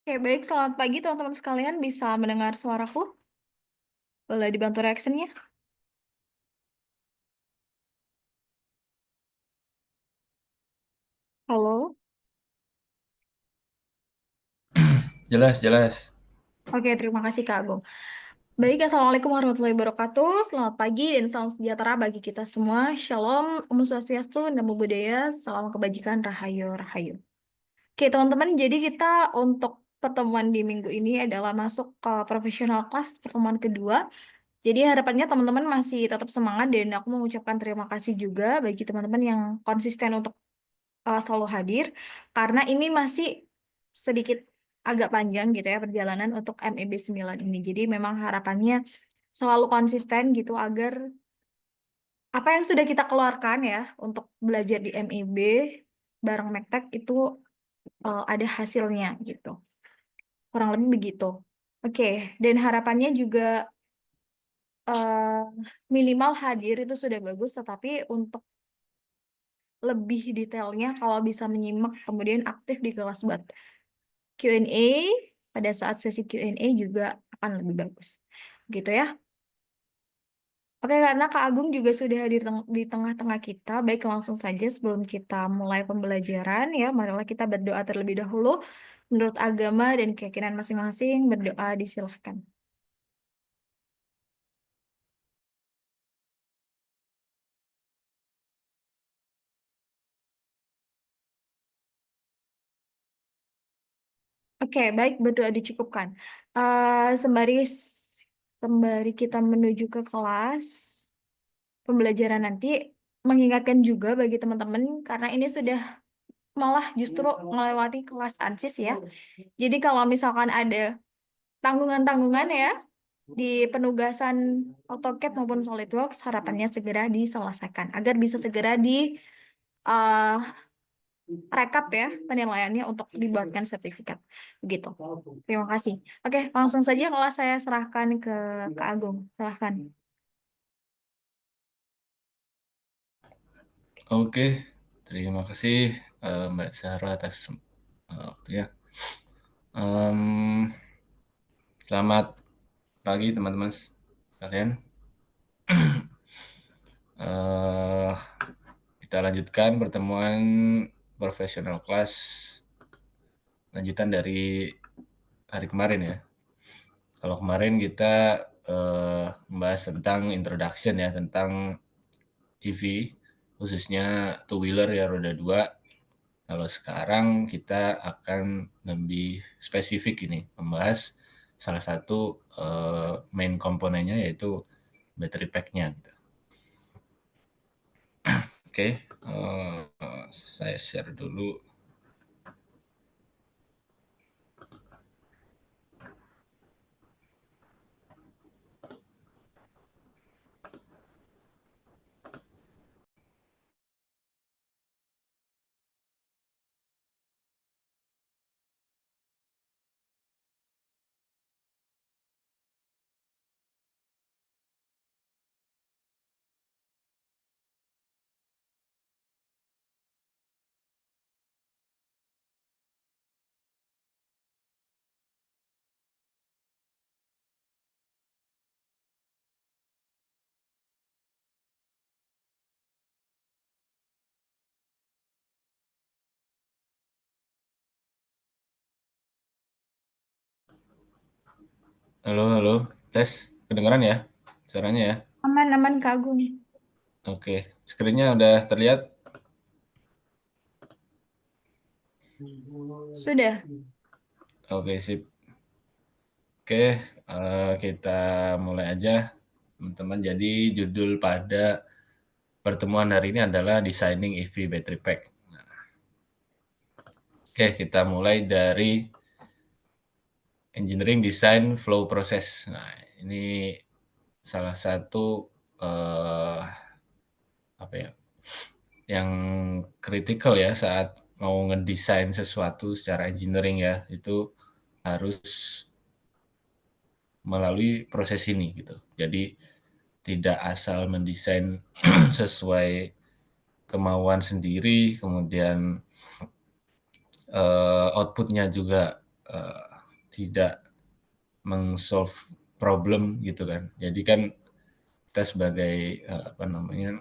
Oke, baik. Selamat pagi teman-teman sekalian. Bisa mendengar suaraku? Boleh dibantu reactionnya? Halo? Jelas, jelas. Oke, terima kasih Kak Agung. Baik, Assalamualaikum warahmatullahi wabarakatuh. Selamat pagi dan salam sejahtera bagi kita semua. Shalom, Om Swastiastu, Namo Buddhaya, salam kebajikan, Rahayu, Rahayu. Oke, teman-teman, jadi kita untuk pertemuan di minggu ini adalah masuk ke professional class pertemuan kedua. Jadi harapannya teman-teman masih tetap semangat dan aku mengucapkan terima kasih juga bagi teman-teman yang konsisten untuk selalu hadir karena ini masih sedikit agak panjang gitu ya perjalanan untuk MEB 9 ini. Jadi memang harapannya selalu konsisten gitu agar apa yang sudah kita keluarkan ya untuk belajar di MEB bareng Mektek itu ada hasilnya gitu. Kurang lebih begitu. Oke, dan harapannya juga eh, minimal hadir itu sudah bagus, tetapi untuk lebih detailnya kalau bisa menyimak kemudian aktif di kelas buat Q&A pada saat sesi Q&A juga akan lebih bagus. Gitu ya. Oke, karena Kak Agung juga sudah hadir di tengah-tengah kita, baik langsung saja sebelum kita mulai pembelajaran ya, marilah kita berdoa terlebih dahulu. Menurut agama dan keyakinan masing-masing, berdoa disilahkan. Oke, baik, berdoa dicukupkan. Sembari kita menuju ke kelas pembelajaran nanti, mengingatkan juga bagi teman-teman, karena ini sudah malah justru melewati kelas ANSIS ya. Jadi kalau misalkan ada tanggungan-tanggungan ya di penugasan AutoCAD maupun SolidWorks, harapannya segera diselesaikan agar bisa segera di uh, rekap ya penilaiannya untuk dibuatkan sertifikat. Begitu. Terima kasih. Oke, langsung saja kalau saya serahkan ke Kak Agung. Silahkan. Oke, terima kasih Mbak Zahra atas waktunya. Em, Selamat pagi teman-teman sekalian. Eh, Kita lanjutkan pertemuan professional class lanjutan dari hari kemarin ya. Kalau kemarin kita membahas tentang introduction ya, tentang EV, khususnya two wheeler ya roda 2. Kalau sekarang kita akan lebih spesifik ini, membahas salah satu main komponennya yaitu battery pack-nya. Gitu. Oke, saya share dulu. Halo, halo, tes, kedengeran ya suaranya ya? Aman-aman Kak Agung. Oke, screen-nya udah terlihat? Sudah. Oke, sip. Oke, kita mulai aja, teman-teman. Jadi judul pada pertemuan hari ini adalah Designing EV Battery Pack. Oke, kita mulai dari Engineering Design Flow Process. Nah, ini salah satu eh, apa ya, yang kritikal ya saat mau ngedesain sesuatu secara engineering ya, itu harus melalui proses ini gitu. Jadi tidak asal mendesain sesuai kemauan sendiri, kemudian outputnya juga tidak meng-solve problem gitu kan. Jadi kan kita sebagai apa namanya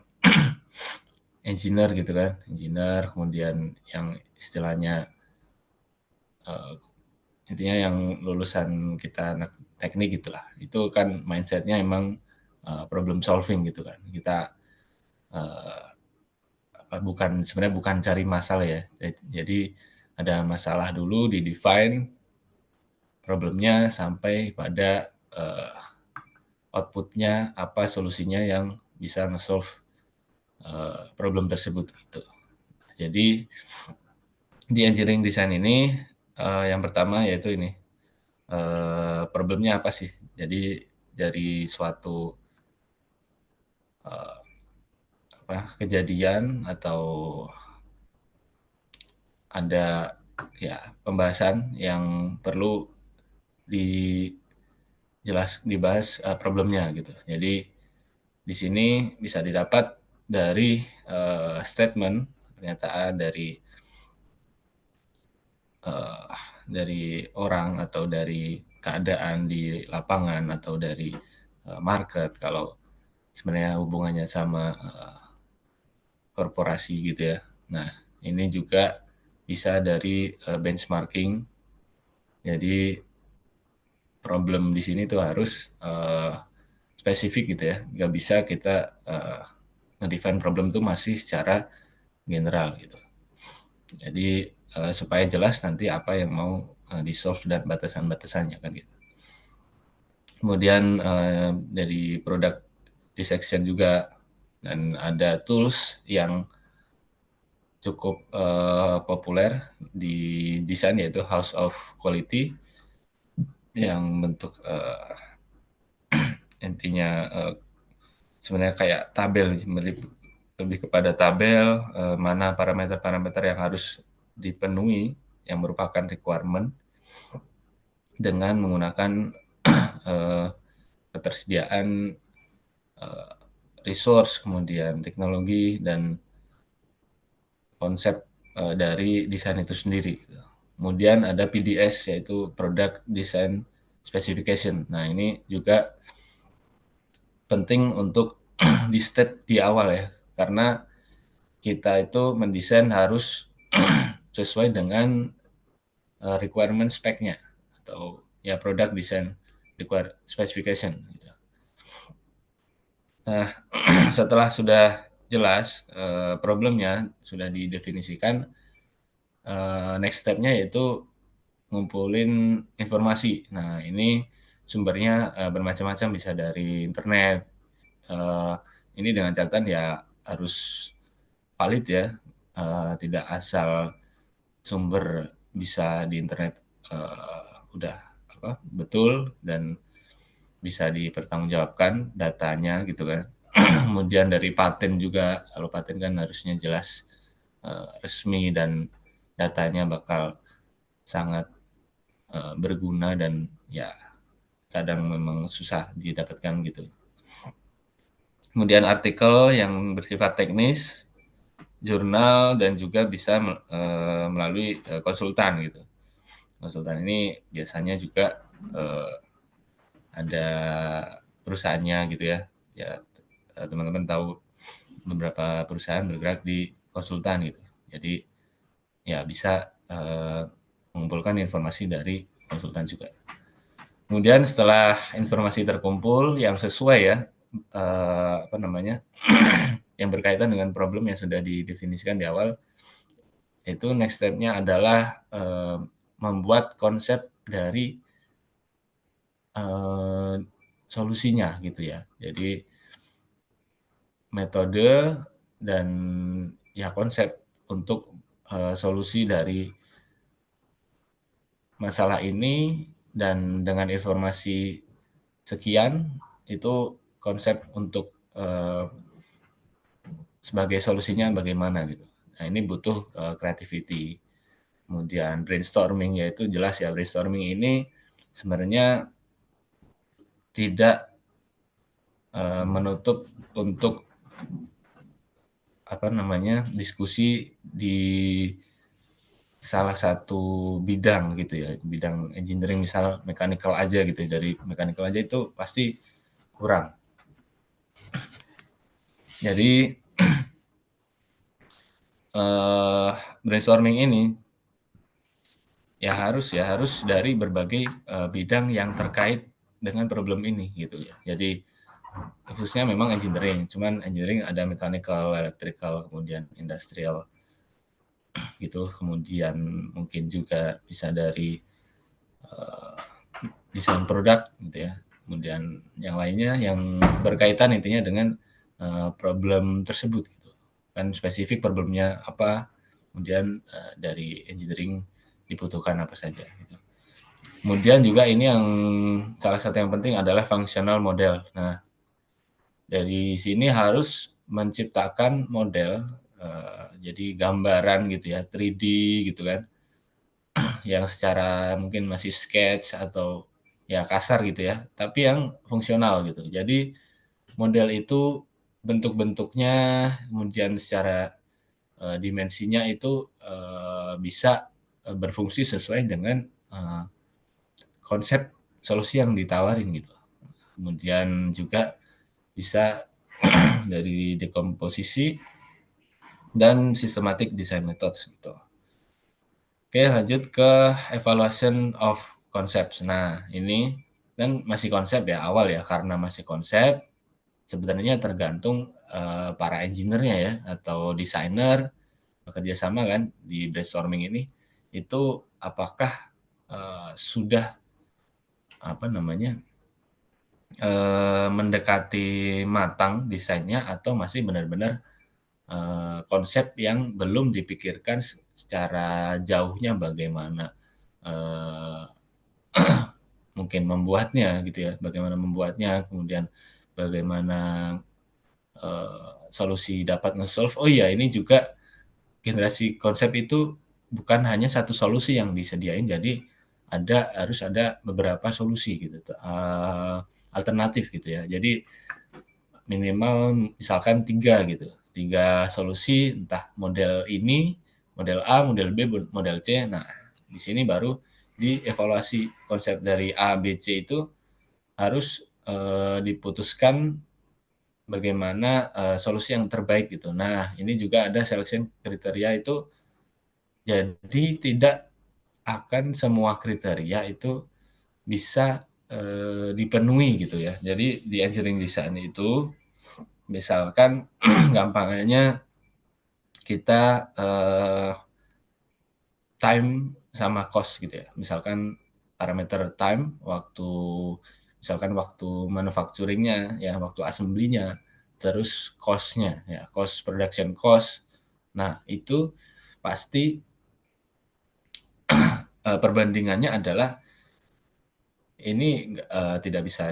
engineer gitu kan, engineer kemudian yang istilahnya intinya yang lulusan kita anak teknik gitulah. Itu kan mindsetnya emang problem solving gitu kan. Kita bukan sebenarnya bukan cari masalah ya. Jadi ada masalah dulu di define problemnya sampai pada outputnya apa solusinya yang bisa nge-solve problem tersebut gitu. Jadi di engineering design ini yang pertama yaitu ini problemnya apa sih? Jadi dari suatu kejadian atau ada ya pembahasan yang perlu dibahas problemnya gitu. Jadi di sini bisa didapat dari statement pernyataan dari orang atau dari keadaan di lapangan atau dari market kalau sebenarnya hubungannya sama korporasi gitu ya. Nah, ini juga bisa dari benchmarking. Jadi problem di sini tuh harus spesifik gitu ya. Nggak bisa kita ngedefine problem itu masih secara general gitu. Jadi supaya jelas nanti apa yang mau di-solve dan batasan-batasannya kan gitu. Kemudian dari product dissection juga dan ada tools yang cukup populer di desain yaitu House of Quality yang bentuk intinya sebenarnya kayak tabel lebih kepada tabel mana parameter-parameter yang harus dipenuhi yang merupakan requirement dengan menggunakan ketersediaan resource kemudian teknologi dan konsep dari desain itu sendiri. Kemudian ada PDS yaitu Product Design Specification. Nah ini juga penting untuk di state di awal ya, karena kita itu mendesain harus sesuai dengan requirement spec-nya atau ya product design specification. Gitu. Nah setelah sudah jelas problemnya sudah didefinisikan, next step-nya yaitu ngumpulin informasi. Nah, ini sumbernya bermacam-macam, bisa dari internet. Uh, ini dengan catatan ya harus valid ya, tidak asal sumber bisa di internet udah apa betul dan bisa dipertanggungjawabkan datanya gitu kan. Kemudian dari paten juga, kalau paten kan harusnya jelas resmi dan datanya bakal sangat berguna dan ya kadang memang susah didapatkan gitu. Kemudian artikel yang bersifat teknis, jurnal dan juga bisa melalui konsultan gitu. Konsultan ini biasanya juga ada perusahaannya gitu ya. Ya teman-teman tahu beberapa perusahaan bergerak di konsultan gitu. Jadi ya bisa mengumpulkan informasi dari konsultan juga. Kemudian setelah informasi terkumpul yang sesuai ya, apa namanya, yang berkaitan dengan problem yang sudah didefinisikan di awal, itu next step-nya adalah membuat konsep dari solusinya gitu ya. Jadi metode dan ya konsep untuk solusi dari masalah ini dan dengan informasi sekian itu konsep untuk sebagai solusinya bagaimana gitu. Nah ini butuh creativity. Kemudian brainstorming yaitu jelas ya brainstorming ini sebenarnya tidak menutup untuk apa namanya diskusi di salah satu bidang gitu ya, bidang engineering misal mechanical aja gitu ya, dari mechanical aja itu pasti kurang. Jadi brainstorming ini ya harus dari berbagai bidang yang terkait dengan problem ini gitu ya. Jadi khususnya memang engineering, cuman engineering ada mechanical, electrical, kemudian industrial gitu, kemudian mungkin juga bisa dari desain produk gitu ya. Kemudian yang lainnya yang berkaitan intinya dengan problem tersebut gitu. Kan spesifik problemnya apa, kemudian dari engineering dibutuhkan apa saja gitu. Kemudian juga ini yang salah satu yang penting adalah functional model. Nah, dari sini harus menciptakan model, jadi gambaran gitu ya, 3D gitu kan, yang secara mungkin masih sketch atau ya kasar gitu ya, tapi yang fungsional gitu. Jadi model itu bentuk-bentuknya, kemudian secara dimensinya itu bisa berfungsi sesuai dengan konsep solusi yang ditawarin gitu. Kemudian juga bisa dari dekomposisi dan systematic design methods gitu. Oke, lanjut ke evaluation of concepts. Nah, ini kan masih konsep ya awal ya, karena masih konsep sebenarnya tergantung para engineer-nya ya atau desainer bekerja sama kan di brainstorming ini itu apakah sudah apa namanya mendekati matang desainnya atau masih benar-benar konsep yang belum dipikirkan secara jauhnya bagaimana eh, mungkin membuatnya gitu ya, bagaimana membuatnya, kemudian bagaimana solusi dapat nge-solve. Oh iya, ini juga generasi konsep itu bukan hanya satu solusi yang disediain, jadi harus ada beberapa solusi gitu, alternatif gitu ya. Jadi minimal misalkan 3 gitu, 3 solusi entah model ini, model A, model B, model C. Nah, di sini baru dievaluasi konsep dari A, B, C itu harus diputuskan bagaimana solusi yang terbaik gitu. Nah, ini juga ada selection kriteria itu, jadi tidak akan semua kriteria itu bisa dipenuhi gitu ya. Jadi di engineering design itu misalkan gampangnya kita time sama cost gitu ya. Misalkan parameter time, misalkan waktu manufacturing-nya ya, waktu assembly-nya, terus cost-nya ya, cost production cost. Nah, itu pasti perbandingannya adalah ini tidak bisa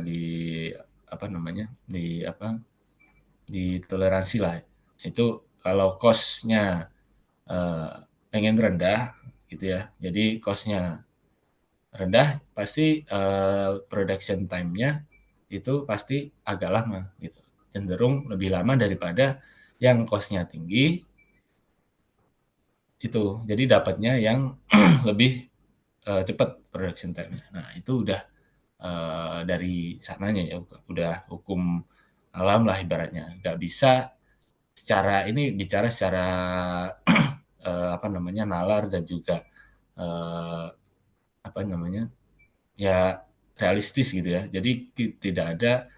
apa namanya, ditoleransi lah. Itu kalau cost-nya pengen rendah gitu ya. Jadi cost-nya rendah pasti production time-nya itu pasti agak lama gitu. Cenderung lebih lama daripada yang cost-nya tinggi itu. Jadi dapatnya yang lebih cepat production time-nya. Nah, itu udah dari sananya ya, udah hukum alam lah ibaratnya. Nggak bisa bicara secara apa namanya nalar dan juga eh, apa namanya ya realistis gitu ya. Jadi tidak ada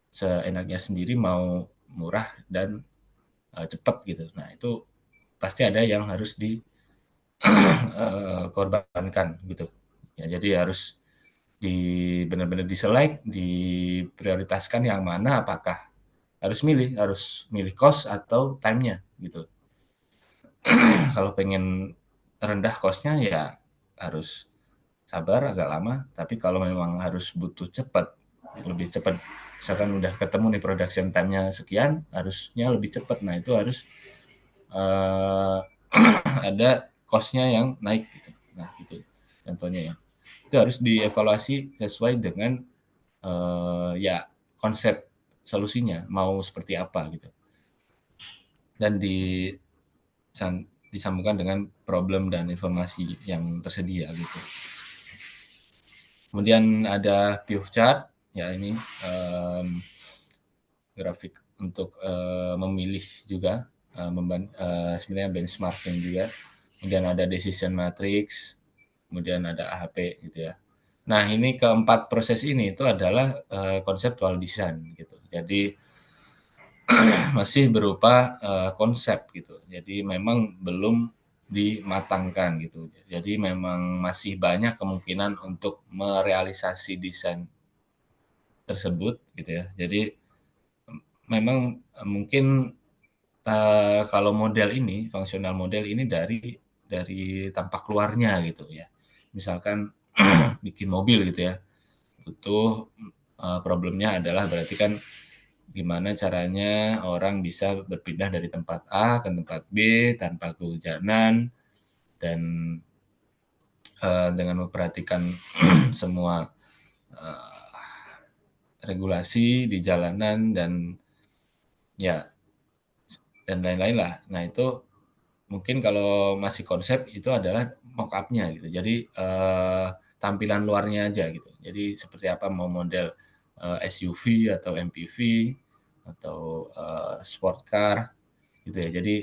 seenaknya sendiri mau murah dan cepat gitu. Nah itu pasti ada yang harus dikorbankan gitu. Ya, jadi harus benar-benar diselect, diprioritaskan yang mana, apakah harus milih cost atau time-nya gitu. Kalau pengen rendah cost-nya ya harus sabar agak lama, tapi kalau memang harus butuh cepat, lebih cepat, misalkan udah ketemu nih production time-nya sekian, harusnya lebih cepat. Nah itu harus uh, ada cost-nya yang naik gitu. Nah itu contohnya ya. Itu harus dievaluasi sesuai dengan ya konsep solusinya mau seperti apa gitu. Dan disambungkan dengan problem dan informasi yang tersedia gitu. Kemudian ada view chart, ya ini grafik untuk memilih juga, sebenarnya benchmarking juga. Kemudian ada decision matrix, kemudian ada AHP gitu ya. Nah ini keempat proses ini itu adalah conceptual design gitu. Jadi masih berupa konsep gitu. Jadi memang belum dimatangkan gitu. Jadi memang masih banyak kemungkinan untuk merealisasi desain tersebut gitu ya. Jadi memang mungkin kalau model ini, fungsional model ini dari tampak luarnya gitu ya. Misalkan bikin mobil gitu ya, butuh problemnya adalah berarti kan gimana caranya orang bisa berpindah dari tempat A ke tempat B tanpa kehujanan dan dengan memperhatikan semua regulasi di jalanan dan ya dan lain-lain lah. Nah itu mungkin kalau masih konsep itu adalah mock up-nya gitu. Jadi tampilan luarnya aja gitu. Jadi seperti apa mau model SUV atau MPV atau sport car gitu ya. Jadi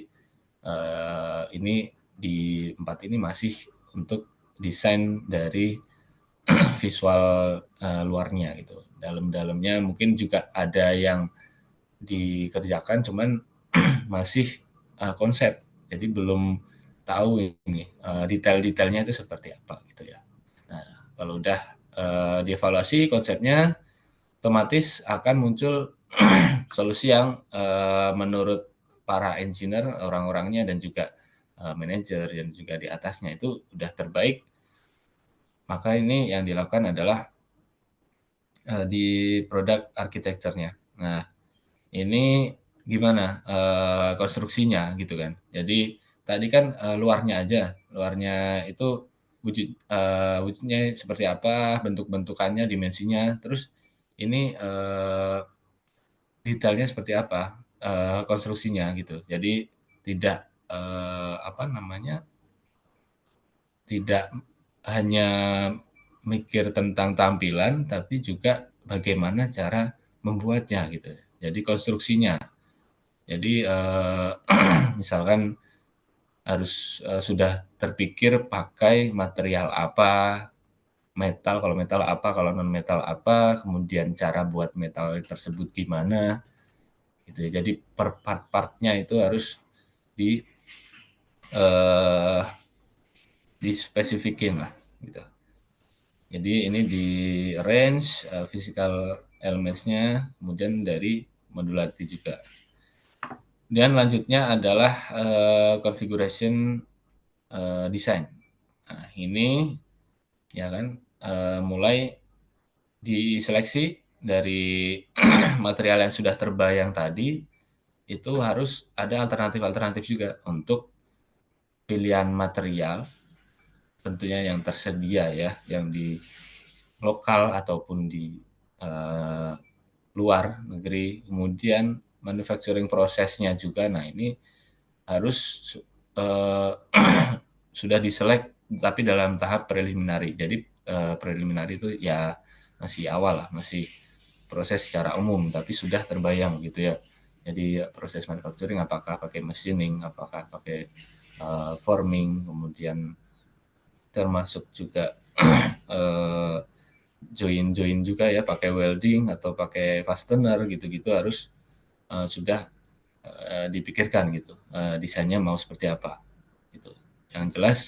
ini di tempat ini masih untuk desain dari visual luarnya gitu. Dalam-dalamnya mungkin juga ada yang dikerjakan, cuman masih konsep. Jadi belum tahu ini detail-detailnya itu seperti apa gitu ya. Nah, kalau udah dievaluasi konsepnya, otomatis akan muncul solusi yang menurut para engineer, orang-orangnya dan juga manajer dan juga di atasnya itu udah terbaik. Maka ini yang dilakukan adalah di product architecture-nya. Nah, ini gimana konstruksinya gitu kan. Jadi tadi kan luarnya aja, luarnya itu wujudnya seperti apa, bentuk-bentukannya, dimensinya, terus ini detailnya seperti apa, konstruksinya gitu. Jadi tidak apa namanya, tidak hanya mikir tentang tampilan, tapi juga bagaimana cara membuatnya gitu. Jadi konstruksinya. Jadi misalkan harus sudah terpikir pakai material apa, metal kalau metal apa, kalau non metal apa, kemudian cara buat metal tersebut gimana, gitu ya. Jadi per part-partnya itu harus di dispesifikin lah, gitu. Jadi ini di range physical elements-nya, kemudian dari modularity juga. Dan lanjutnya adalah configuration design. Nah, ini ya kan mulai diseleksi dari material yang sudah terbayang tadi itu harus ada alternatif-alternatif juga untuk pilihan material tentunya yang tersedia ya, yang di lokal ataupun di luar negeri. Kemudian manufacturing prosesnya juga. Nah, ini harus sudah diselek tapi dalam tahap preliminary. Jadi preliminary itu ya masih awal lah, masih proses secara umum tapi sudah terbayang gitu ya. Jadi proses manufacturing apakah pakai machining, apakah pakai forming, kemudian termasuk juga join juga ya pakai welding atau pakai fastener gitu-gitu harus sudah dipikirkan gitu desainnya mau seperti apa gitu. Yang jelas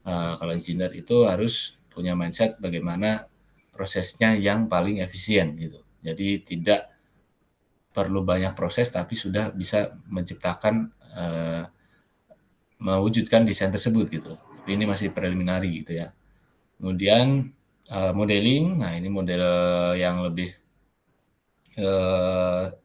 kalau engineer itu harus punya mindset bagaimana prosesnya yang paling efisien gitu. Jadi tidak perlu banyak proses tapi sudah bisa menciptakan mewujudkan desain tersebut gitu. Tapi ini masih preliminary gitu ya. Kemudian modeling, nah ini model yang lebih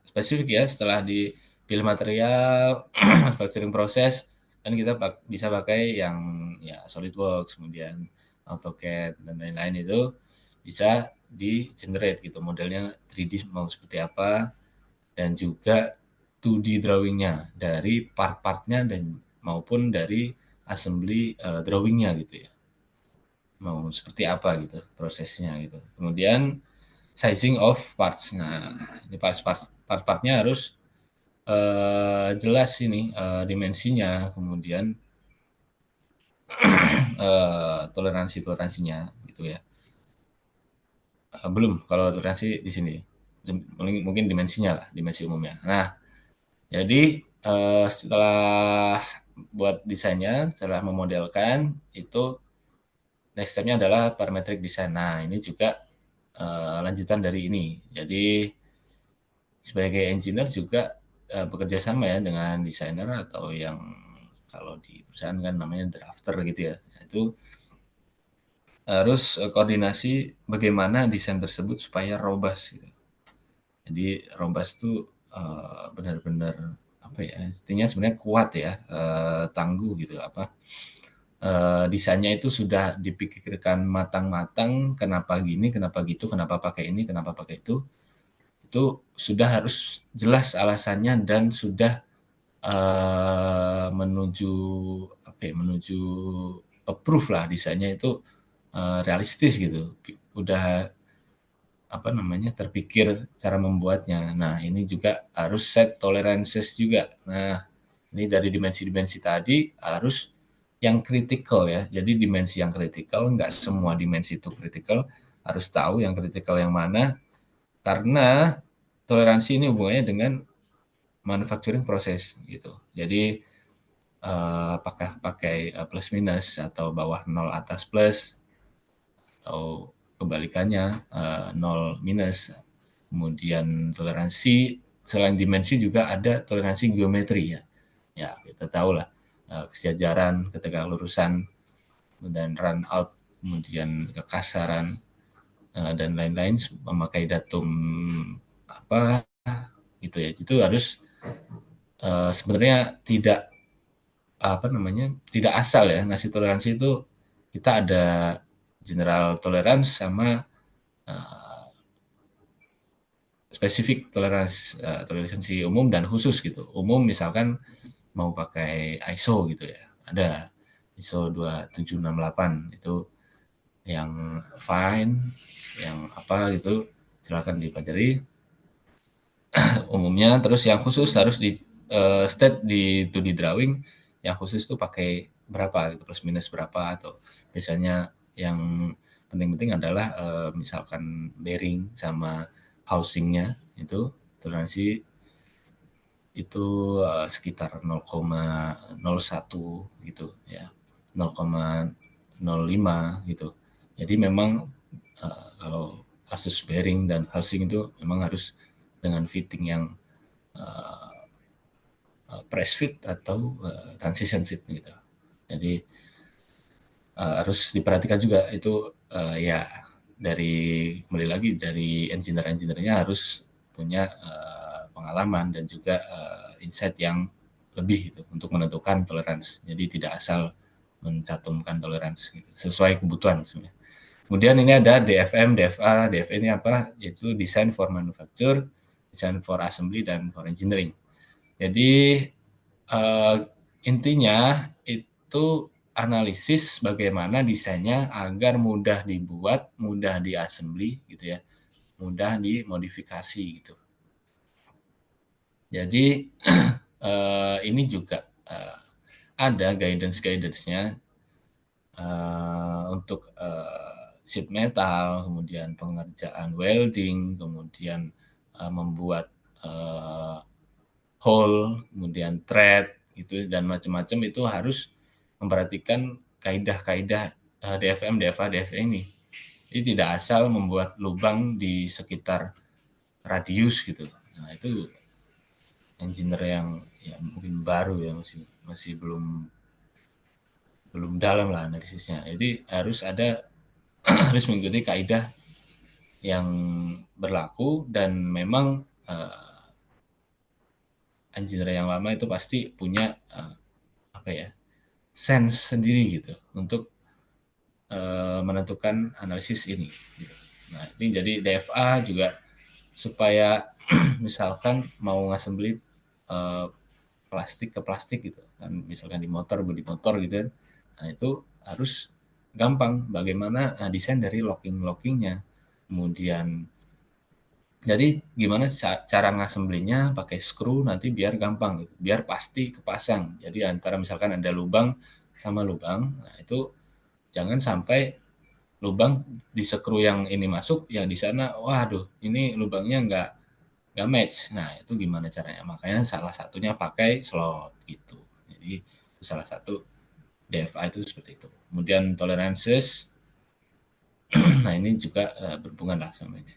spesifik ya. Setelah dipilih material, manufacturing proses, kan kita bisa pakai yang ya SolidWorks, kemudian AutoCAD dan lain-lain itu bisa di generate gitu modelnya 3D mau seperti apa dan juga 2D drawingnya dari part-partnya dan maupun dari assembly drawingnya gitu ya, mau seperti apa gitu prosesnya gitu. Kemudian sizing of parts. Nah, ini part-partnya harus jelas ini dimensinya, kemudian toleransinya gitu ya. Belum, kalau toleransi di sini mungkin dimensinya lah, dimensi umumnya. Nah, jadi setelah buat desainnya, setelah memodelkan itu next step-nya adalah parametric design. Nah, ini juga lanjutan dari ini. Jadi sebagai engineer juga bekerja sama ya dengan desainer atau yang kalau di perusahaan kan namanya drafter gitu ya. Itu harus koordinasi bagaimana desain tersebut supaya robust gitu. Jadi robust itu benar-benar apa ya? Intinya sebenarnya kuat ya, tangguh gitu apa? Desainnya itu sudah dipikirkan matang-matang, kenapa gini, kenapa gitu, kenapa pakai ini, kenapa pakai itu sudah harus jelas alasannya dan sudah menuju apa ya, menuju approve lah desainnya itu realistis gitu. Udah apa namanya terpikir cara membuatnya. Nah ini juga harus set tolerances juga. Nah ini dari dimensi-dimensi tadi harus yang kritikal ya. Jadi dimensi yang kritikal, nggak semua dimensi itu kritikal, harus tahu yang kritikal yang mana, karena toleransi ini hubungannya dengan manufacturing proses gitu. Jadi apakah pakai plus minus atau bawah nol atas plus atau kebalikannya nol minus. Kemudian toleransi selain dimensi juga ada toleransi geometri ya. Ya kita tahu lah kesejajaran, ketegak lurusan, dan run out, kemudian kekasaran dan lain-lain memakai datum apa gitu ya. Itu harus sebenarnya tidak apa namanya tidak asal ya ngasih toleransi itu. Kita ada general tolerance sama spesifik toleransi umum dan khusus gitu. Umum misalkan mau pakai ISO gitu ya, ada ISO 2768 itu yang fine, yang apa gitu silakan dipelajari umumnya. Terus yang khusus harus di state di 2D drawing, yang khusus tuh pakai berapa gitu, plus minus berapa, atau biasanya yang penting-penting adalah misalkan bearing sama housingnya itu toleransi itu sekitar 0,01 gitu ya, 0,05 gitu. Jadi memang kalau kasus bearing dan housing itu memang harus dengan fitting yang press fit atau transition fit gitu. Jadi harus diperhatikan juga itu ya, dari kembali lagi dari engineer-engineernya harus punya pengalaman dan juga insight yang lebih gitu untuk menentukan toleransi. Jadi tidak asal mencantumkan toleransi gitu, sesuai kebutuhan sebenarnya. Kemudian ini ada DFM, DFA. DFA ini apa? Yaitu Design for Manufacture, Design for Assembly, dan for Engineering. Jadi intinya itu analisis bagaimana desainnya agar mudah dibuat, mudah diassembly gitu ya, mudah dimodifikasi gitu. Jadi ini juga ada guidance-nya untuk sheet metal, kemudian pengerjaan welding, kemudian membuat hole, kemudian thread gitu dan macam-macam. Itu harus memperhatikan kaidah-kaidah DFM, DFA, DFA ini. Jadi tidak asal membuat lubang di sekitar radius gitu. Nah itu engineer yang ya mungkin baru ya, masih belum dalam lah analisisnya. Jadi harus ada harus mengikuti kaidah yang berlaku, dan memang engineer yang lama itu pasti punya apa ya, sense sendiri gitu untuk menentukan analisis ini. Gitu. Nah ini jadi DFA juga supaya misalkan mau ngassembly plastik ke plastik gitu kan, misalkan di motor, bodi motor gitu kan. Nah, itu harus gampang bagaimana desain dari locking-lockingnya. Kemudian jadi gimana cara ngassemblingnya pakai skru nanti biar gampang gitu, biar pasti kepasang. Jadi antara misalkan ada lubang sama lubang, nah itu jangan sampai lubang di skru yang ini masuk, yang di sana, waduh ini lubangnya nggak match. Nah itu gimana caranya? Makanya salah satunya pakai slot gitu. Jadi itu salah satu DFA itu seperti itu. Kemudian tolerances, nah ini juga berhubungan lah sama ini.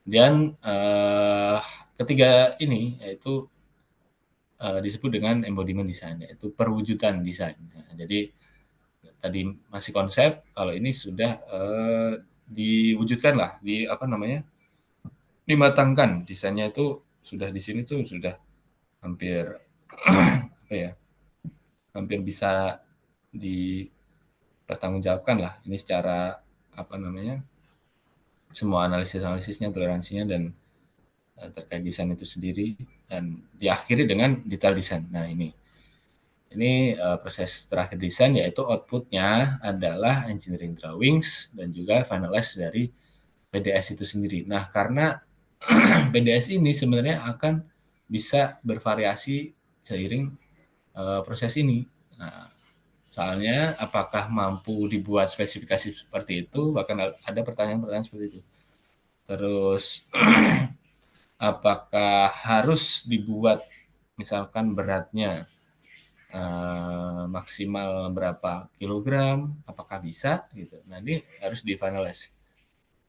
Dan ketiga ini yaitu disebut dengan embodiment design, yaitu perwujudan desain. Nah, jadi tadi masih konsep, kalau ini sudah diwujudkan lah, di apa namanya, dimatangkan desainnya itu sudah di sini tuh sudah hampir apa ya, hampir bisa dipertanggungjawabkan lah. Ini secara apa namanya, semua analisisnya, toleransinya dan terkait desain itu sendiri, dan diakhiri dengan detail desain. Nah ini proses terakhir desain, yaitu outputnya adalah engineering drawings dan juga finalize dari PDS itu sendiri. Nah karena PDS ini sebenarnya akan bisa bervariasi seiring proses ini. Nah, soalnya apakah mampu dibuat spesifikasi seperti itu, bahkan ada pertanyaan-pertanyaan seperti itu. Terus apakah harus dibuat misalkan beratnya maksimal berapa kilogram, apakah bisa gitu. Nah ini harus di finalize.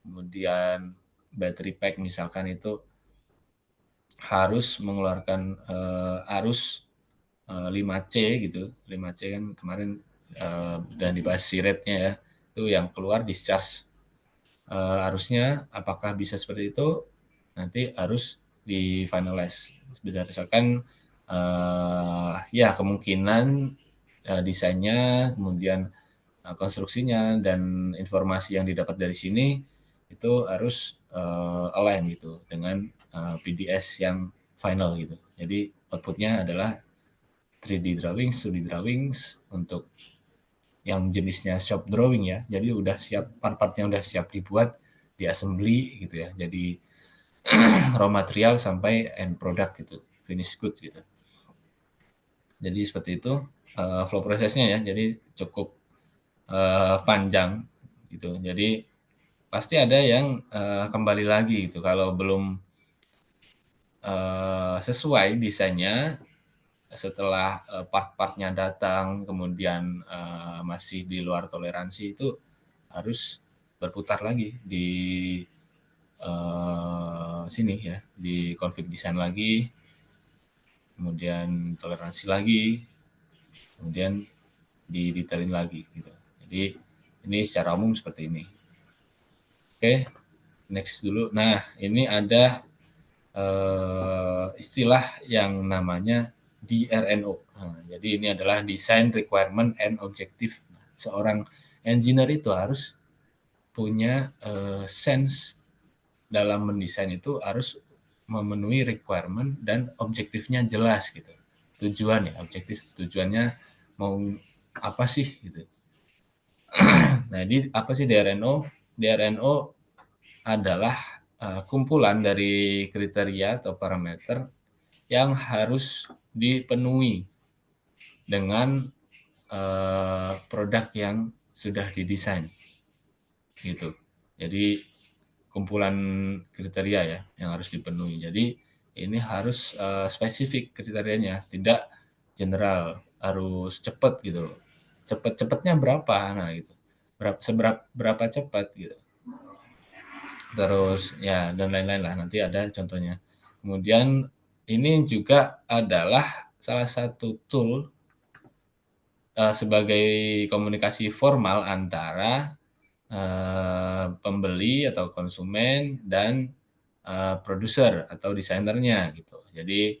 Kemudian battery pack misalkan itu harus mengeluarkan arus 5C gitu. 5C kan kemarin dan dibahas si rate-nya ya. Itu yang keluar discharge arusnya, apakah bisa seperti itu, nanti harus di finalize. Berdasarkan ya kemungkinan desainnya, kemudian konstruksinya dan informasi yang didapat dari sini itu harus align gitu dengan PDS yang final gitu. Jadi outputnya adalah 3D drawings, 2D drawings untuk yang jenisnya shop drawing ya. Jadi udah siap, part-partnya udah siap dibuat, di assembly gitu ya. Jadi raw material sampai end product gitu, finish good gitu. Jadi seperti itu flow prosesnya ya. Jadi cukup panjang gitu. Jadi pasti ada yang kembali lagi gitu kalau belum sesuai desainnya, setelah part-partnya datang kemudian masih di luar toleransi, itu harus berputar lagi di sini ya, di config desain lagi, kemudian toleransi lagi, kemudian didetailin lagi gitu. Jadi ini secara umum seperti ini. Oke, next dulu. Nah ini ada istilah yang namanya DRNO. Nah, jadi ini adalah Design Requirement and Objective. Seorang engineer itu harus punya sense dalam mendesain, itu harus memenuhi requirement dan objektifnya jelas gitu. Tujuan ya, objektif tujuannya mau apa sih gitu. Nah, jadi apa sih DRNO? DRNO adalah kumpulan dari kriteria atau parameter yang harus dipenuhi dengan produk yang sudah didesain gitu. Jadi kumpulan kriteria ya yang harus dipenuhi. Jadi ini harus spesifik kriterianya, tidak general, harus cepat gitu. Cepatnya berapa? Nah gitu. Berapa cepat gitu. Terus ya dan lain-lain lah, nanti ada contohnya. Kemudian ini juga adalah salah satu tool sebagai komunikasi formal antara pembeli atau konsumen dan produser atau desainernya gitu. Jadi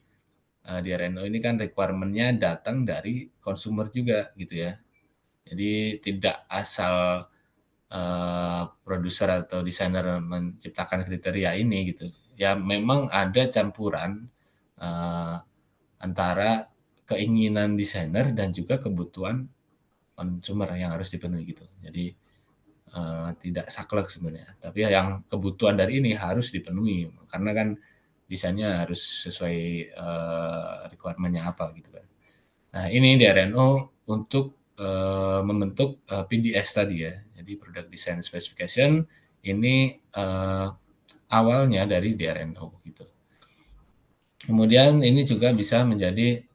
di RNO ini kan requirement-nya datang dari konsumer juga gitu ya. Jadi tidak asal produser atau desainer menciptakan kriteria ini gitu. Ya memang ada campuran antara keinginan desainer dan juga kebutuhan consumer yang harus dipenuhi gitu. Jadi tidak saklek sebenarnya. Tapi yang kebutuhan dari ini harus dipenuhi karena kan desainnya harus sesuai requirement-nya apa gitu kan. Nah ini di RNO untuk membentuk PDS tadi ya. Jadi Product Design Specification ini awalnya dari DRNO gitu. Kemudian ini juga bisa menjadi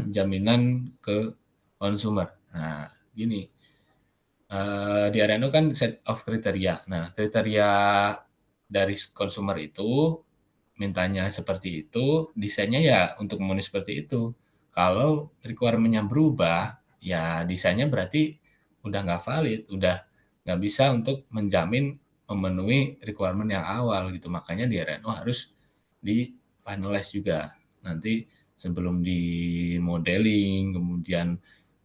jaminan ke konsumer. Nah, gini, di RNO kan set of kriteria. Nah, kriteria dari konsumer itu mintanya seperti itu, desainnya ya untuk memenuhi seperti itu. Kalau requirement-nya berubah, ya desainnya berarti udah nggak valid, udah nggak bisa untuk menjamin memenuhi requirement yang awal gitu. Makanya di RNO harus di finalize juga. Nanti sebelum di modeling, kemudian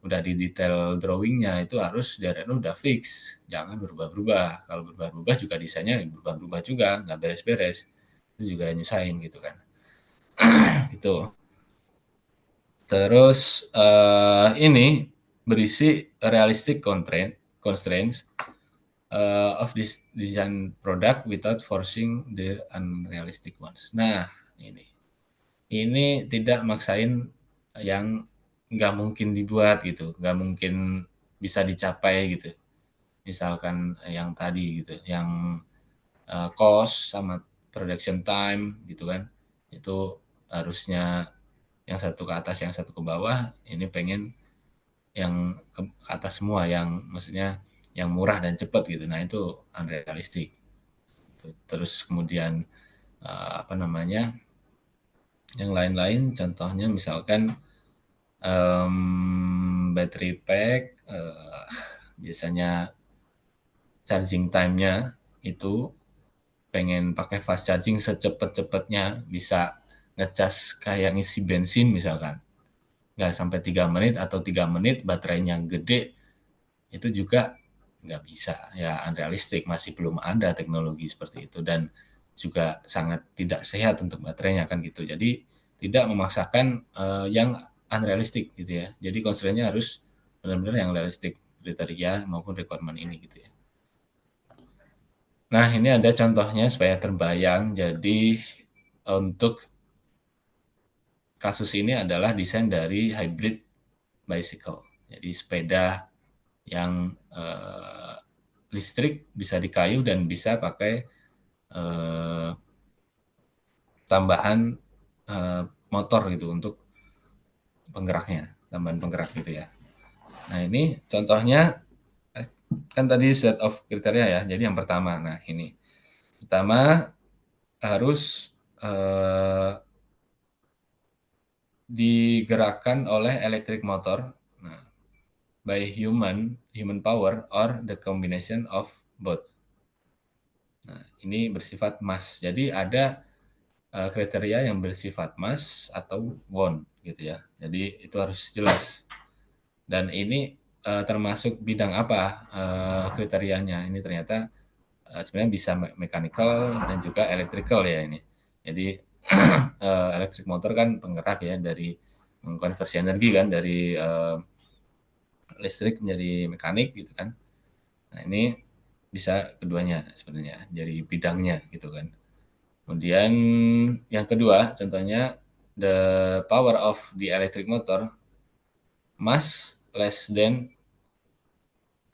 udah di detail drawingnya itu harus di RNO udah fix, jangan berubah-berubah. Kalau berubah-berubah juga desainnya berubah-berubah juga, nggak beres-beres. Itu juga nyusahin gitu kan. Gitu. Terus ini berisi realistic constraints of this design product without forcing the unrealistic ones. Nah, ini tidak maksain yang nggak mungkin dibuat gitu, nggak mungkin bisa dicapai gitu. Misalkan yang tadi gitu, yang cost sama production time gitu kan, itu harusnya yang satu ke atas, yang satu ke bawah, ini pengen yang ke atas semua, yang maksudnya yang murah dan cepat gitu. Nah itu unrealistic. Terus kemudian apa namanya, yang lain-lain, contohnya misalkan battery pack, biasanya charging time-nya itu pengen pakai fast charging secepat-cepatnya, bisa ngecas kayak ngisi bensin misalkan. Nggak sampai 3 menit atau 3 menit baterainya gede, itu juga nggak bisa. Ya unrealistic, masih belum ada teknologi seperti itu. Dan juga sangat tidak sehat untuk baterainya kan gitu. Jadi tidak memaksakan yang unrealistic gitu ya. Jadi constraint-nya harus benar-benar yang realistic, kriteria maupun requirement ini gitu ya. Nah, ini ada contohnya supaya terbayang. Jadi untuk kasus ini adalah desain dari hybrid bicycle. Jadi sepeda yang listrik, bisa di kayu dan bisa pakai eh, tambahan motor gitu untuk penggeraknya, tambahan penggerak gitu ya. Nah, ini contohnya kan tadi set of kriteria ya. Jadi yang pertama, nah ini pertama harus digerakkan oleh electric motor, nah, by human power or the combination of both. Nah, ini bersifat mass. Jadi ada kriteria yang bersifat mass atau won gitu ya. Jadi itu harus jelas. Dan ini termasuk bidang apa kriterianya? Ini ternyata sebenarnya bisa mechanical dan juga electrical ya ini. Jadi electric motor kan penggerak ya, dari mengkonversi energi kan dari listrik menjadi mekanik gitu kan. Nah ini bisa keduanya sebenarnya dari bidangnya gitu kan. Kemudian yang kedua contohnya, the power of the electric motor must less than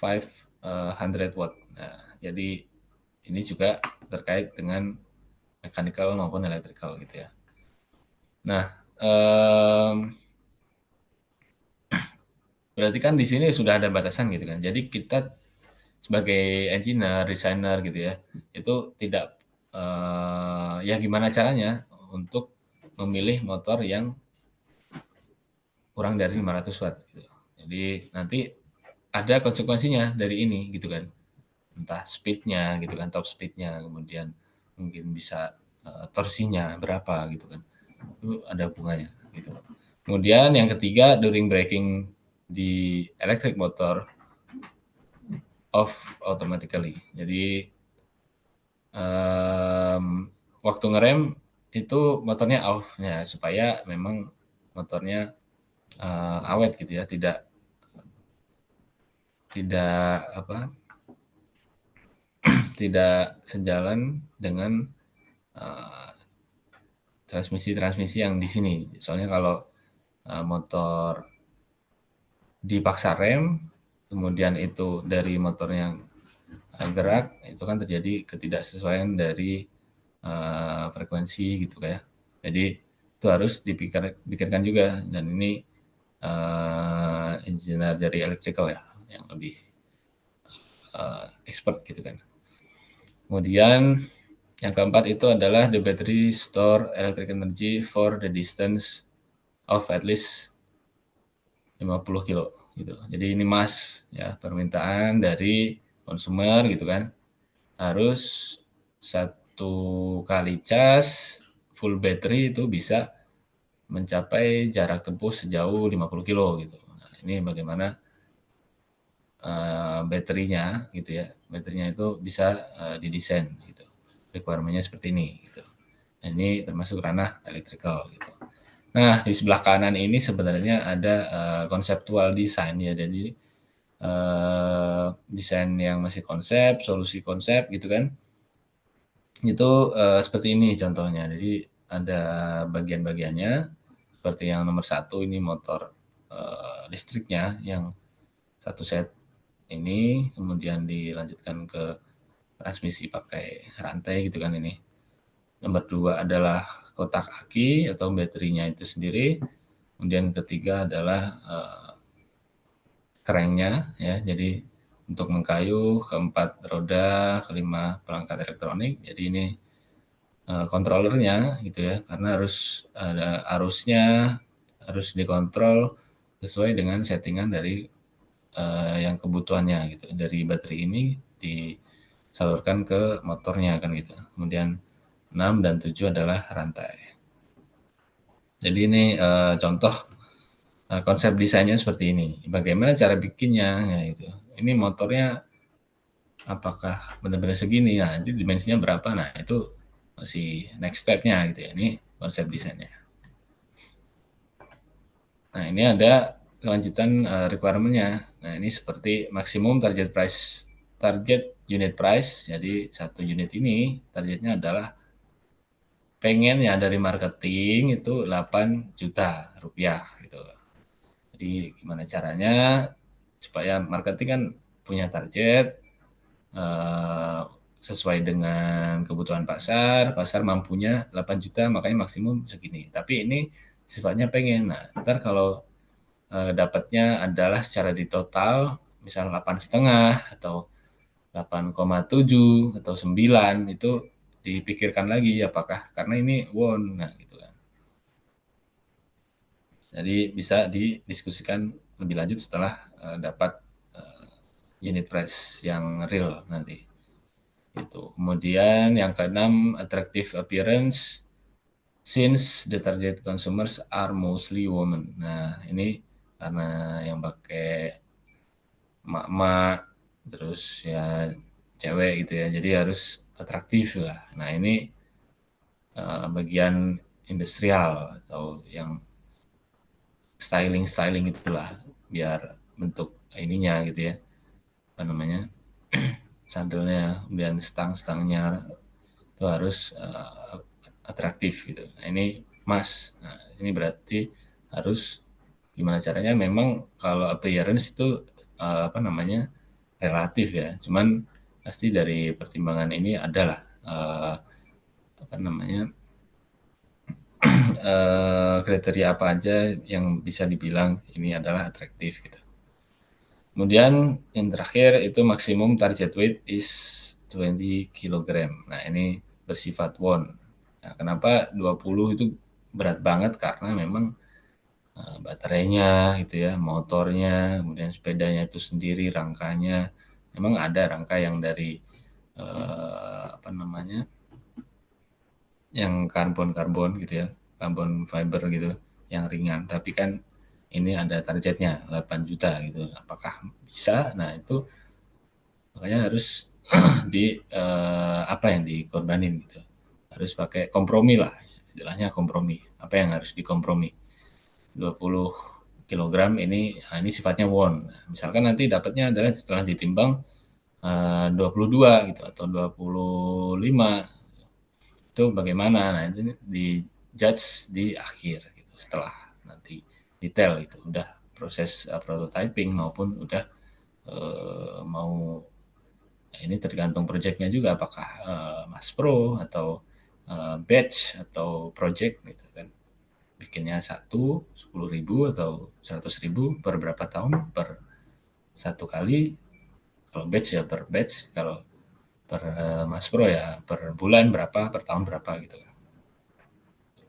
500 watt. Nah, jadi ini juga terkait dengan mechanical maupun electrical gitu ya. Nah, berarti kan di sini sudah ada batasan gitu kan. Jadi kita sebagai engineer, designer gitu ya, itu tidak ya gimana caranya untuk memilih motor yang kurang dari 500 watt gitu. Jadi nanti ada konsekuensinya dari ini gitu kan. Entah speednya gitu kan, top speednya, kemudian mungkin bisa torsinya berapa gitu kan. Itu ada hubungannya gitu. Kemudian yang ketiga, during braking di electric motor off automatically. Jadi waktu ngerem itu motornya off ya, supaya memang motornya awet gitu ya, tidak apa, tidak sejalan dengan transmisi-transmisi yang di sini. Soalnya kalau motor dipaksa rem, kemudian itu dari motornya gerak, itu kan terjadi ketidaksesuaian dari frekuensi gitu ya. Jadi itu harus dipikirkan juga, dan ini engineer dari electrical ya yang lebih expert gitu kan. Kemudian yang keempat itu adalah the battery store electric energy for the distance of at least 50 kilo gitu. Jadi ini mas ya, permintaan dari konsumer gitu kan, harus satu kali cas full battery itu bisa mencapai jarak tempuh sejauh 50 kilo gitu. Nah, ini bagaimana baterainya gitu ya, baterainya itu bisa didesain gitu, requirement-nya seperti ini gitu. Nah, ini termasuk ranah electrical gitu. Nah, di sebelah kanan ini sebenarnya ada konseptual design ya, jadi desain yang masih konsep, solusi konsep gitu kan. Itu seperti ini contohnya. Jadi ada bagian-bagiannya, seperti yang nomor satu ini motor listriknya yang satu set ini, kemudian dilanjutkan ke transmisi pakai rantai gitu kan ini. Nomor dua adalah kotak aki atau baterainya itu sendiri. Kemudian ketiga adalah cranknya ya, jadi untuk mengkayu, keempat roda, kelima perangkat elektronik. Jadi ini controllernya gitu ya, karena harus ada arusnya, harus dikontrol sesuai dengan settingan dari yang kebutuhannya gitu, dari baterai ini disalurkan ke motornya kan gitu. Kemudian 6 dan 7 adalah rantai. Jadi ini contoh konsep desainnya seperti ini. Bagaimana cara bikinnya ya itu. Ini motornya apakah benar-benar segini? Nah, itu dimensinya berapa? Nah, itu masih next step-nya gitu ya. Ini konsep desainnya. Nah, ini ada kelanjutan requirement-nya. Nah, ini seperti maksimum target unit price. Jadi satu unit ini targetnya adalah pengen ya dari marketing itu 8 juta rupiah gitu. Jadi gimana caranya supaya marketing kan punya target sesuai dengan kebutuhan pasar, pasar mampunya 8 juta makanya maksimum segini. Tapi ini sifatnya pengen. Nah, ntar kalau dapatnya adalah secara di total misal 8,5 atau 8,7 atau 9, itu dipikirkan lagi apakah karena ini won, nah gitu kan. Jadi bisa didiskusikan lebih lanjut setelah dapat unit price yang real nanti. Itu. Kemudian yang keenam, attractive appearance since the target consumers are mostly women. Nah, ini karena yang pakai emak-emak terus ya cewek gitu ya. Jadi harus atraktif lah. Nah, ini bagian industrial atau yang styling itulah biar bentuk ininya gitu ya. Apa namanya? Sadelnya, kemudian stang-stangnya itu harus atraktif gitu. Nah, ini emas. Nah, ini berarti harus gimana caranya memang kalau appearance itu apa namanya relatif ya. Cuman pasti dari pertimbangan ini adalah apa namanya kriteria apa aja yang bisa dibilang ini adalah atraktif gitu. Kemudian yang terakhir itu maksimum target weight is 20 kg. Nah, ini bersifat won. Nah, kenapa 20 itu berat banget karena memang baterainya gitu ya, motornya, kemudian sepedanya itu sendiri, rangkanya. Memang ada rangka yang dari apa namanya? Yang karbon gitu ya, karbon fiber gitu, yang ringan. Tapi kan ini ada targetnya 8 juta gitu. Apakah bisa? Nah, itu makanya harus di apa yang dikorbanin gitu. Harus pakai kompromi lah, istilahnya kompromi. Apa yang harus dikompromi? 20 kilogram ini, nah ini sifatnya won. Misalkan nanti dapatnya adalah setelah ditimbang 22 gitu atau 25, itu bagaimana? Nah itu di judge di akhir gitu, setelah nanti detail itu udah proses prototyping maupun udah mau, ini tergantung projectnya juga, apakah Mas Pro atau batch atau project gitu kan, bikinnya 10.000 atau 100.000 per berapa tahun, per satu kali. Kalau batch ya per batch, kalau per Mas Pro ya per bulan berapa, per tahun berapa gitu.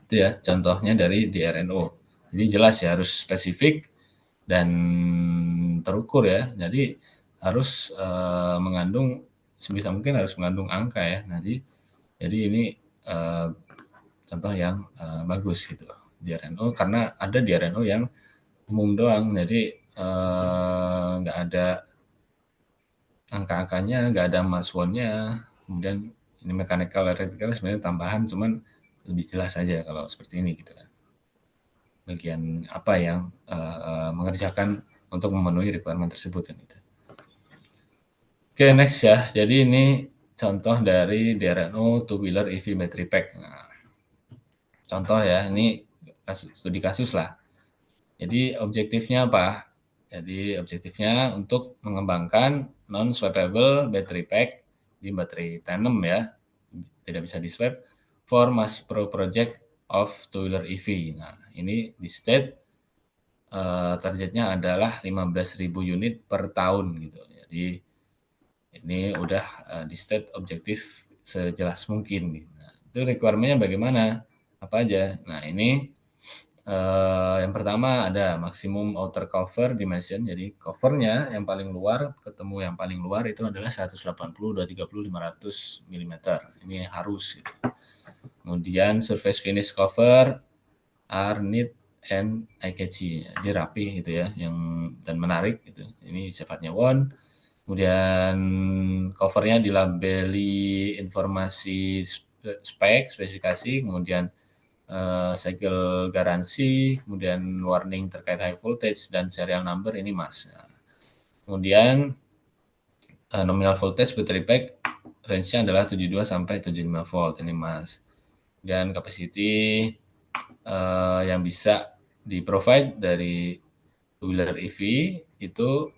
Itu ya contohnya dari DRNO. Jadi jelas ya, harus spesifik dan terukur ya. Jadi harus mengandung, sebisa mungkin harus mengandung angka ya. Jadi ini contoh yang bagus gitu DRNO, karena ada DRNO yang umum doang, jadi nggak ada angka-angkanya, nggak ada mass one-nya. Kemudian ini mechanical electrical sebenarnya tambahan, cuman lebih jelas saja kalau seperti ini gitu kan. Bagian apa yang mengerjakan untuk memenuhi requirement tersebut kan gitu. Oke, next ya. Jadi ini contoh dari DRNO two wheeler EV battery pack. Nah, contoh ya, ini studi kasus lah. Jadi objektifnya apa? Jadi objektifnya untuk mengembangkan non-swappable battery pack di baterai tandem ya, tidak bisa di-swap, for mass pro project of two-wheeler EV. Nah, ini di state targetnya adalah 15.000 unit per tahun gitu. Jadi ini udah di state objektif sejelas mungkin. Nah, itu requirement-nya bagaimana? Apa aja? Nah, ini yang pertama ada maximum outer cover dimension, jadi covernya yang paling luar ketemu yang paling luar itu adalah 180, 230, 500 mm. Ini harus gitu. Kemudian surface finish cover are neat and eye-catchy, jadi rapi gitu ya, yang dan menarik gitu. Ini sifatnya won. Kemudian covernya dilabeli informasi spek, spesifikasi, kemudian segel garansi, kemudian warning terkait high voltage dan serial number ini mas. Nah, kemudian nominal voltage battery pack range-nya adalah 72 sampai 75 volt ini mas. Dan capacity yang bisa di-provide dari two-wheeler EV itu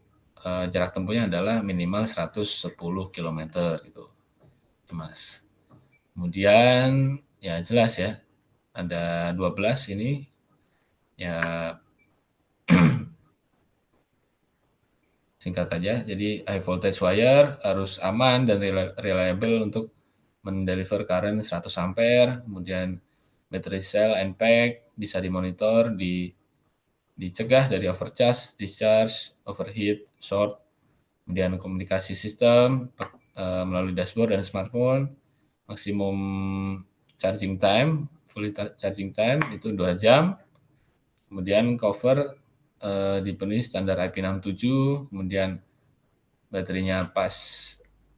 jarak tempuhnya adalah minimal 110 km gitu, mas. Kemudian ya jelas ya, ada 12 ini ya, singkat aja. Jadi high voltage wire harus aman dan reliable untuk mendeliver current 100 ampere. Kemudian battery cell and pack bisa dimonitor, dicegah dari overcharge, discharge, overheat, short. Kemudian komunikasi sistem melalui dashboard dan smartphone. Maksimum charging time, fully charging time itu 2 jam. Kemudian cover dipenuhi standar IP67, kemudian baterainya pas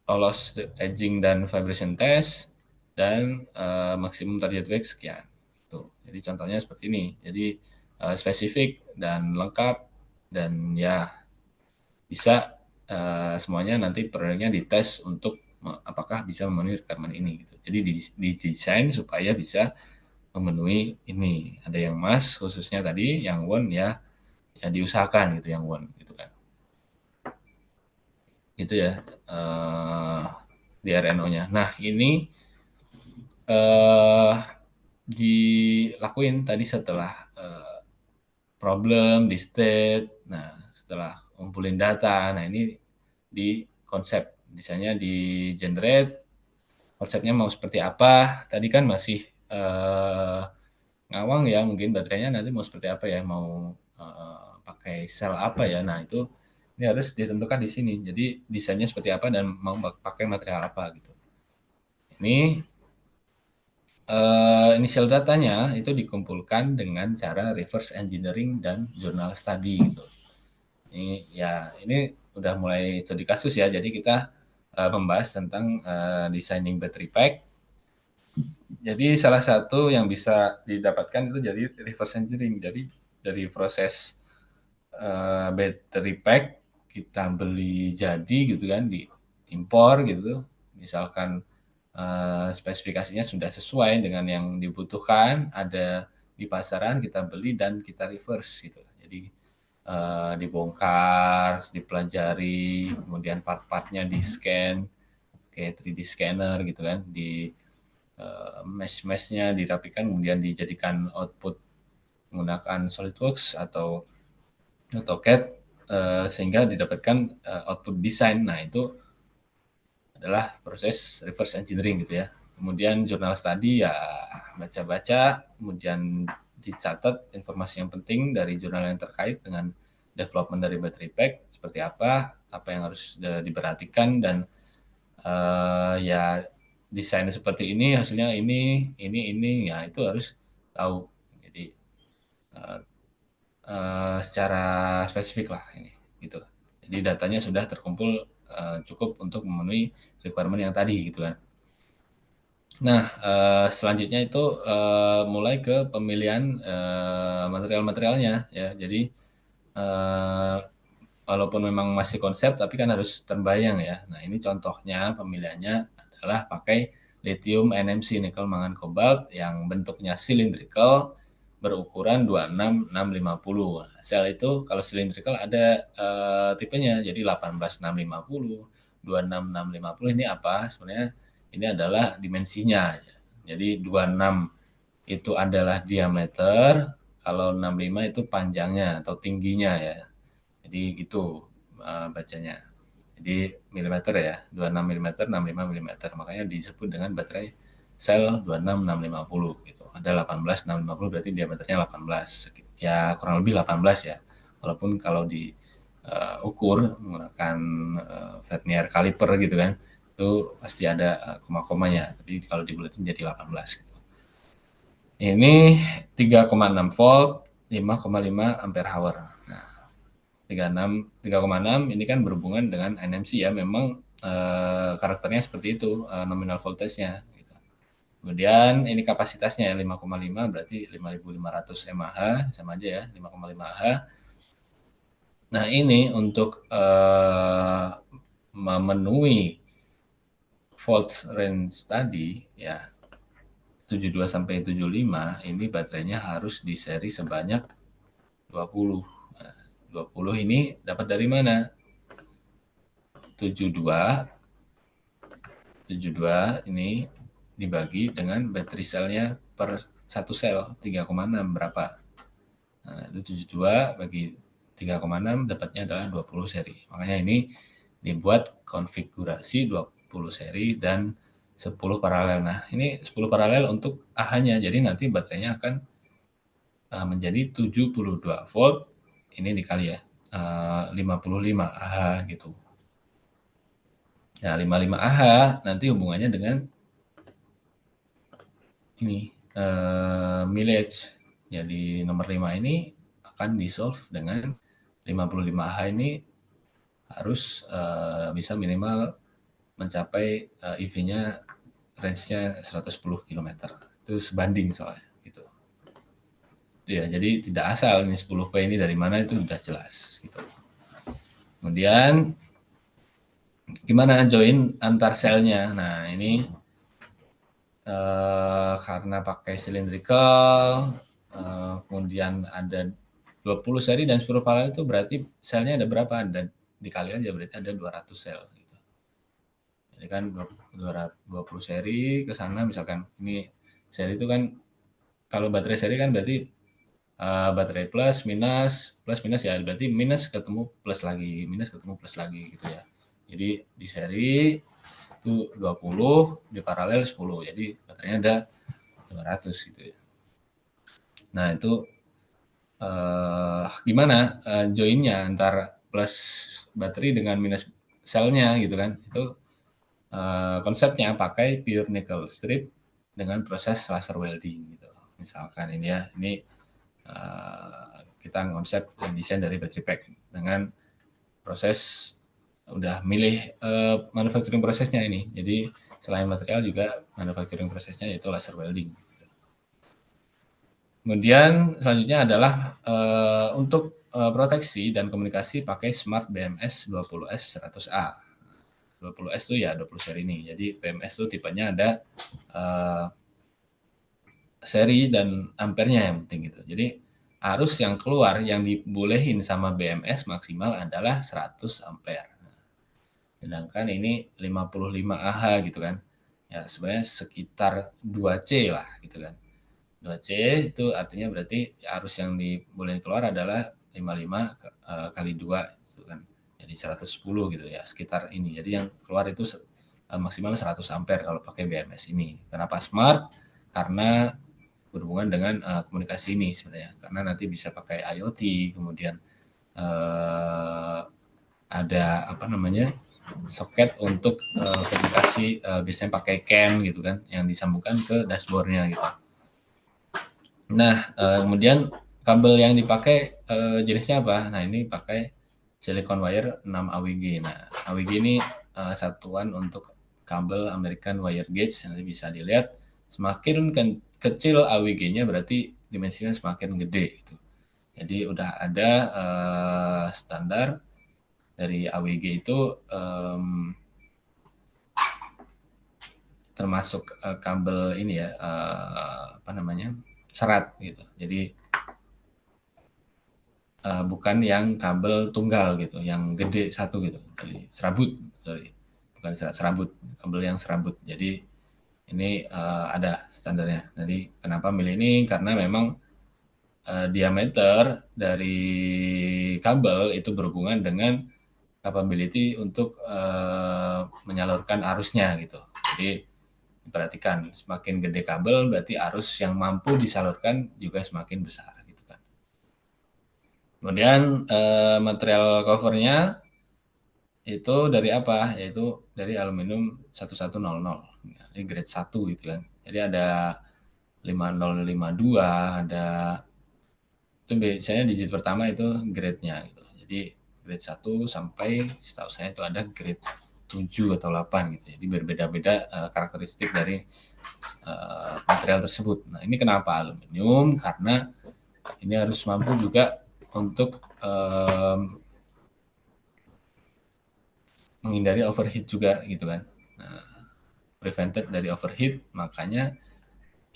lolos edging dan vibration test, dan maksimum target weight sekian. Tuh. Jadi contohnya seperti ini. Jadi spesifik dan lengkap, dan ya bisa semuanya nanti produknya dites untuk apakah bisa memenuhi requirement ini gitu. Jadi didesain supaya bisa memenuhi ini. Ada yang mas khususnya tadi, yang won ya diusahakan gitu, yang won gitu kan. Itu ya di RNO-nya. Nah, ini dilakuin tadi setelah problem di state. Nah, setelah ngumpulin data, nah ini di konsep, desainnya di generate, konsepnya mau seperti apa. Tadi kan masih ngawang ya, mungkin baterainya nanti mau seperti apa ya, mau pakai sel apa ya. Nah, itu ini harus ditentukan di sini. Jadi desainnya seperti apa dan mau pakai material apa gitu. Ini initial datanya itu dikumpulkan dengan cara reverse engineering dan journal study gitu. Ini udah mulai studi kasus ya. Jadi kita membahas tentang designing battery pack. Jadi salah satu yang bisa didapatkan itu jadi reverse engineering. Jadi dari proses battery pack kita beli jadi gitu kan, diimpor gitu, misalkan spesifikasinya sudah sesuai dengan yang dibutuhkan, ada di pasaran, kita beli dan kita reverse gitu. Jadi dibongkar, dipelajari, kemudian part-partnya di-scan, kayak 3D scanner gitu kan, di mesh-meshnya dirapikan, kemudian dijadikan output menggunakan SolidWorks atau AutoCAD, sehingga didapatkan output desain. Nah, itu adalah proses reverse engineering gitu ya. Kemudian jurnal study ya baca-baca, kemudian dicatat informasi yang penting dari jurnal yang terkait dengan development dari battery pack seperti apa yang harus diperhatikan, dan ya desainnya seperti ini, hasilnya ini, ya itu harus tahu. Jadi secara spesifik lah ini gitu. Jadi datanya sudah terkumpul cukup untuk memenuhi requirement yang tadi gitu kan. Nah, selanjutnya itu mulai ke pemilihan material-materialnya ya. Jadi eh, walaupun memang masih konsep tapi kan harus terbayang ya. Nah, ini contohnya pemilihannya adalah pakai lithium NMC, nikel mangan kobalt, yang bentuknya cylindrical berukuran 26650. Nah, sel itu kalau cylindrical ada tipenya, jadi 18650, 26650 ini apa? Sebenarnya ini adalah dimensinya. Jadi 26 itu adalah diameter, kalau 65 itu panjangnya atau tingginya ya. Jadi gitu bacanya. Jadi milimeter ya, 26 mm, 65 mm. Makanya disebut dengan baterai sel 26650 gitu. Ada 18, 650 berarti diameternya 18. Ya kurang lebih 18 ya. Walaupun kalau di ukur menggunakan vernier caliper gitu kan, itu pasti ada koma-komanya. Tapi kalau dibulatin jadi 18 gitu. Ini 3,6 volt, 5,5 ampere hour. Nah, 3,6 ini kan berhubungan dengan NMC ya, memang karakternya seperti itu, nominal voltage-nya gitu. Kemudian ini kapasitasnya ya 5,5 berarti 5500 mAh, sama aja ya 5,5 Ah. Nah, ini untuk memenuhi volt range tadi ya 72 sampai 75, ini baterainya harus di seri sebanyak 20. Nah, 20 ini dapat dari mana? 72 ini dibagi dengan baterai selnya per satu sel 3,6 berapa? Nah, itu 72 bagi 3,6 dapatnya adalah 20 seri. Makanya ini dibuat konfigurasi 20 seri dan 10 paralel. Nah, ini 10 paralel untuk AH-nya. Jadi nanti baterainya akan menjadi 72 volt. Ini dikali ya 55 Ah gitu. Nah, 55 Ah nanti hubungannya dengan ini mileage. Jadi nomor 5 ini akan di-solve dengan 55 Ah ini harus bisa minimal mencapai EV-nya range-nya 110 km. Itu sebanding soalnya gitu. Ya, jadi tidak asal ini 10P ini dari mana itu sudah jelas gitu. Kemudian gimana join antar selnya? Nah, ini karena pakai cylindrical, kemudian ada 20 seri dan 10 paralel, itu berarti selnya ada berapa? Dan dikali aja berarti ada 200 sel gitu. Jadi kan 20 seri ke sana, misalkan ini seri itu kan kalau baterai seri kan berarti baterai plus minus ya, berarti minus ketemu plus lagi, minus ketemu plus lagi gitu ya. Jadi di seri itu 20, di paralel 10. Jadi baterainya ada 200 gitu ya. Nah, itu gimana joinnya antara plus baterai dengan minus selnya gitu kan. Itu konsepnya pakai pure nickel strip dengan proses laser welding gitu. Misalkan ini ya, ini kita konsep desain dari battery pack dengan proses udah milih manufacturing prosesnya ini. Jadi selain material juga manufacturing prosesnya yaitu laser welding. Kemudian selanjutnya adalah untuk proteksi dan komunikasi pakai Smart BMS 20S 100A. 20S itu ya 20 seri ini. Jadi BMS itu tipenya ada seri dan ampernya yang penting gitu. Jadi arus yang keluar yang dibolehin sama BMS maksimal adalah 100 ampere. Sedangkan ini 55 Ah gitu kan. Ya sebenarnya sekitar 2C lah gitu kan. 2C itu artinya berarti arus yang dibolehin keluar adalah 55 kali 2 gitu kan. Jadi 110 gitu ya, sekitar ini. Jadi yang keluar itu maksimal 100 ampere kalau pakai BMS ini. Kenapa smart? Karena berhubungan dengan komunikasi ini sebenarnya. Karena nanti bisa pakai IoT, kemudian ada apa namanya soket untuk komunikasi biasanya pakai CAN gitu kan, yang disambungkan ke dashboardnya gitu. Nah, kemudian kabel yang dipakai jenisnya apa? Nah, ini pakai silicon wire 6 AWG. Nah, AWG ini satuan untuk kabel American Wire Gauge. Nanti bisa dilihat semakin kecil AWG-nya berarti dimensinya semakin gede gitu. Jadi udah ada standar dari AWG itu termasuk kabel ini ya apa namanya serat gitu. Jadi bukan yang kabel tunggal gitu, yang gede satu gitu. Jadi serabut, sorry, bukan serabut, kabel yang serabut. Jadi ini ada standarnya. Jadi kenapa milih ini? Karena memang diameter dari kabel itu berhubungan dengan capability untuk menyalurkan arusnya gitu. Jadi diperhatikan semakin gede kabel berarti arus yang mampu disalurkan juga semakin besar gitu kan. Kemudian material covernya itu dari apa? Yaitu dari aluminium 1100. Ini grade 1 gitu kan. Jadi ada 5052, ada itu biasanya digit pertama itu grade-nya gitu. Jadi grade 1 sampai setahu saya itu ada grade 7 atau 8 gitu. Jadi berbeda-beda karakteristik dari material tersebut. Nah, ini kenapa aluminium? Karena ini harus mampu juga untuk menghindari overheat juga gitu kan. Nah, prevented dari overheat, makanya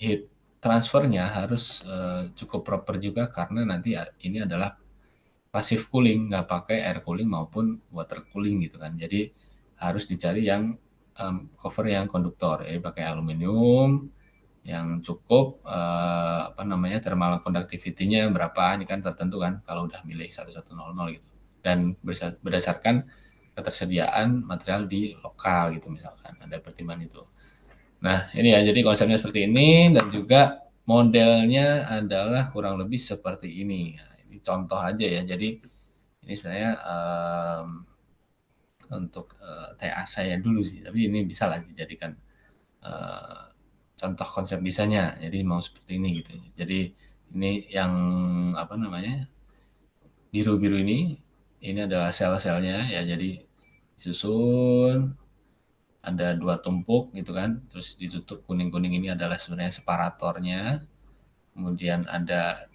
heat transfernya harus cukup proper juga karena nanti ini adalah passive cooling, nggak pakai air cooling maupun water cooling gitu kan. Jadi harus dicari yang cover yang konduktor, jadi pakai aluminium yang cukup apa namanya thermal conductivity-nya berapa ini kan tertentu kan kalau udah milih 1100 gitu. Dan berdasarkan ketersediaan material di lokal gitu misalkan ada pertimbangan itu. Nah ini ya jadi konsepnya seperti ini dan juga modelnya adalah kurang lebih seperti ini. Nah, ini contoh aja ya. Jadi ini sebenarnya untuk TA saya dulu sih, tapi ini bisa lah dijadikan contoh konsep desainnya. Jadi mau seperti ini gitu. Jadi ini yang apa namanya biru-biru ini adalah sel-selnya ya. Jadi disusun ada 2 tumpuk gitu kan, terus ditutup kuning-kuning ini adalah sebenarnya separatornya, kemudian ada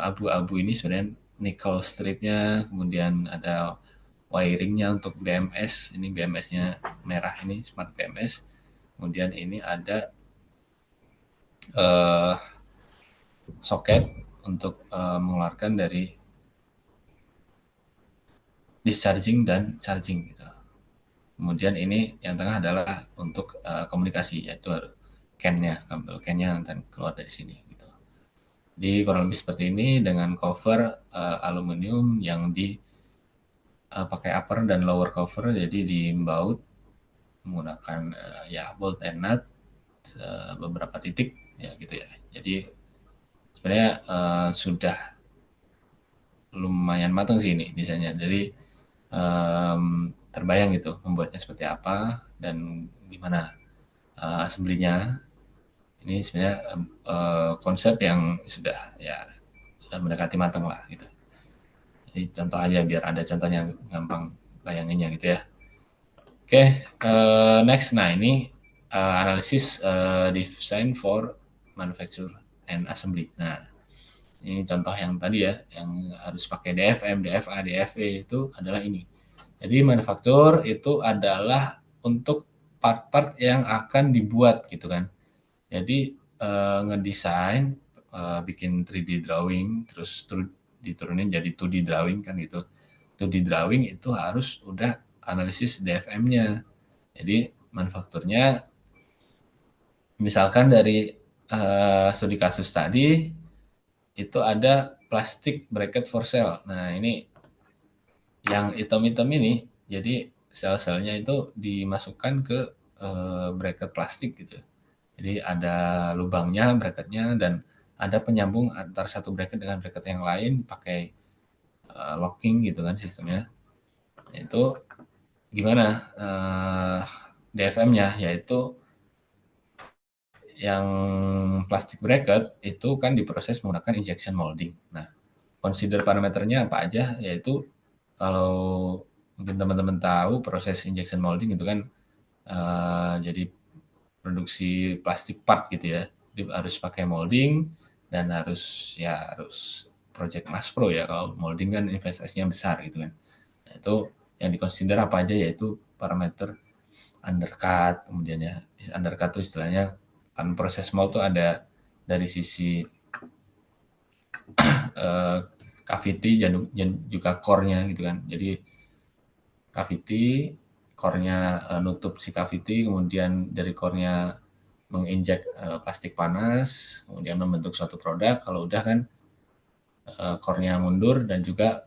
abu-abu ini sebenarnya nickel stripnya, kemudian ada wiringnya untuk BMS, ini BMS-nya merah ini smart BMS, kemudian ini ada soket untuk mengeluarkan dari discharging dan charging gitu. Kemudian ini yang tengah adalah untuk komunikasi yaitu CAN-nya, kabel CAN-nya dan keluar dari sini gitu. Jadi kurang lebih seperti ini dengan cover aluminium yang di pakai upper dan lower cover jadi dibaut menggunakan ya bolt and nut beberapa titik ya gitu ya. Jadi sebenarnya sudah lumayan matang sih ini desainnya. Jadi terbayang gitu membuatnya seperti apa dan gimana assembly-nya. Ini sebenarnya konsep yang sudah ya sudah mendekati matang lah gitu. Jadi contoh aja biar ada contohnya gampang bayanginnya gitu ya. Oke, next. Nah ini analisis design for manufacture. and assembly. Nah, ini contoh yang tadi ya, yang harus pakai DFM, DFA, DFE itu adalah ini. Jadi manufaktur itu adalah untuk part-part yang akan dibuat gitu kan. Jadi ngedesain, bikin 3D drawing, terus diturunin jadi 2D drawing kan gitu. 2D drawing itu harus udah analisis DFM-nya. Jadi manufakturnya misalkan dari studi kasus tadi itu ada plastik bracket for cell. Nah, ini yang hitam-hitam ini, jadi sel-selnya itu dimasukkan ke bracket plastik gitu. Jadi ada lubangnya bracketnya dan ada penyambung antar satu bracket dengan bracket yang lain pakai locking gitu kan sistemnya. Itu gimana DFM-nya, yaitu yang plastik bracket itu kan diproses menggunakan injection molding. Nah, consider parameternya apa aja, yaitu kalau mungkin teman-teman tahu proses injection molding itu kan jadi produksi plastik part gitu ya. Jadi harus pakai molding dan harus project mass pro ya, kalau molding kan investasinya besar gitu kan. Nah, itu yang dikonsider apa aja, yaitu parameter undercut, kemudian ya undercut itu istilahnya kan proses mold tuh ada dari sisi cavity dan juga core-nya gitu kan. Jadi cavity, core-nya nutup si cavity, kemudian dari core-nya menginjek plastik panas, kemudian membentuk suatu produk. Kalau udah kan core-nya mundur dan juga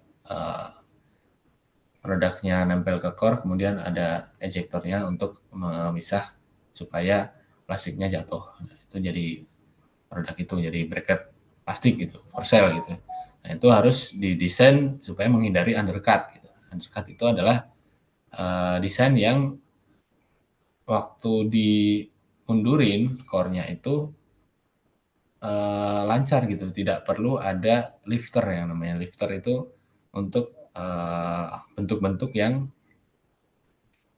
produknya nempel ke core, kemudian ada ejektornya untuk memisah supaya plastiknya jatuh. Nah, itu jadi produk itu jadi bracket plastik gitu, for sale gitu. Nah, itu harus didesain supaya menghindari undercut gitu. Undercut itu adalah desain yang waktu dimundurin core-nya itu lancar gitu, tidak perlu ada lifter. Yang namanya lifter itu untuk bentuk-bentuk yang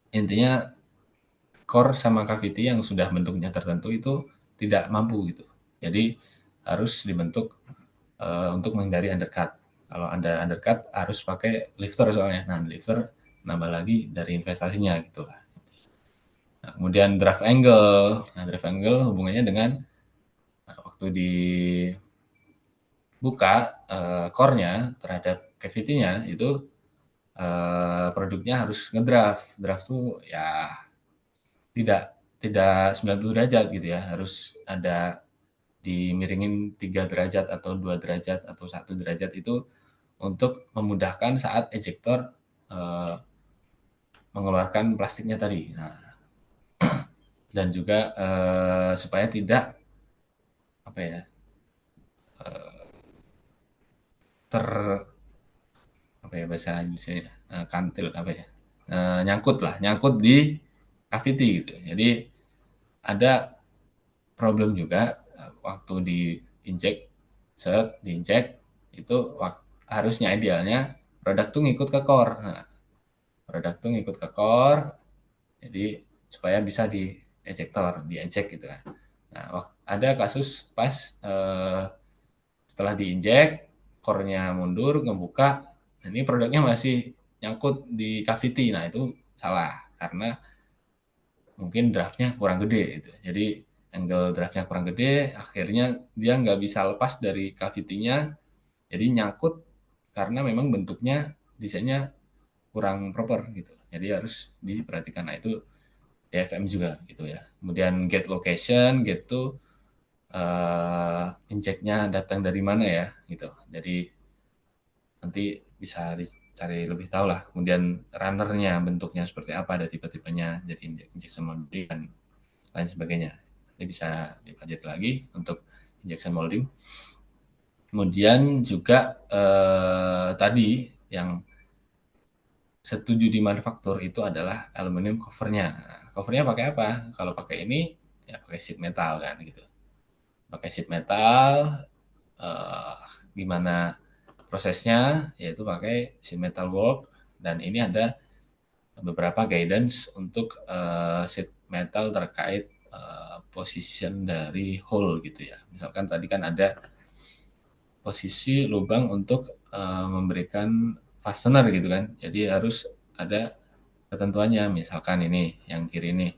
intinya core sama cavity yang sudah bentuknya tertentu itu tidak mampu gitu. Jadi harus dibentuk untuk menghindari undercut. Kalau Anda undercut harus pakai lifter soalnya. Nah, lifter nambah lagi dari investasinya gitu lah. Nah, kemudian draft angle. Nah, draft angle hubungannya dengan waktu dibuka core-nya terhadap cavity-nya itu produknya harus ngedraft. Draft tuh ya tidak tidak 90 derajat gitu ya, harus ada dimiringin 3 derajat atau 2 derajat atau 1 derajat itu untuk memudahkan saat ejektor mengeluarkan plastiknya tadi. Nah, dan juga supaya tidak apa ya ter apa ya bahasa Indonesia kantil apa ya nyangkut di cavity gitu. Jadi ada problem juga waktu diinjek diinjek itu harusnya idealnya produk tuh ngikut ke core. Nah, produk tuh ngikut ke core jadi supaya bisa di ejektor diejek gitu kan. Nah, ada kasus pas setelah diinjek core-nya mundur ngebuka, ini produknya masih nyangkut di cavity. Nah, itu salah karena mungkin draftnya kurang gede gitu. Jadi angle draftnya kurang gede, akhirnya dia nggak bisa lepas dari cavity-nya, jadi nyangkut karena memang bentuknya desainnya kurang proper gitu. Jadi harus diperhatikan. Nah, itu DFM juga gitu ya. Kemudian gate location, gate tuh injeknya datang dari mana ya gitu. Jadi nanti bisa dicari lebih tahu lah. Kemudian runnernya bentuknya seperti apa, ada tipe-tipenya, jadi injection molding dan lain sebagainya. Nanti bisa dipelajari lagi untuk injection molding. Kemudian juga tadi yang setuju di manufaktur itu adalah aluminium covernya. Nah, covernya pakai apa? Kalau pakai ini ya pakai sheet metal kan gitu. Pakai sheet metal, uh, gimana prosesnya? Yaitu pakai sheet metal work dan ini ada beberapa guidance untuk sheet metal terkait position dari hole gitu ya. Misalkan tadi kan ada posisi lubang untuk memberikan fastener gitu kan. Jadi harus ada ketentuannya. Misalkan ini yang kiri ini.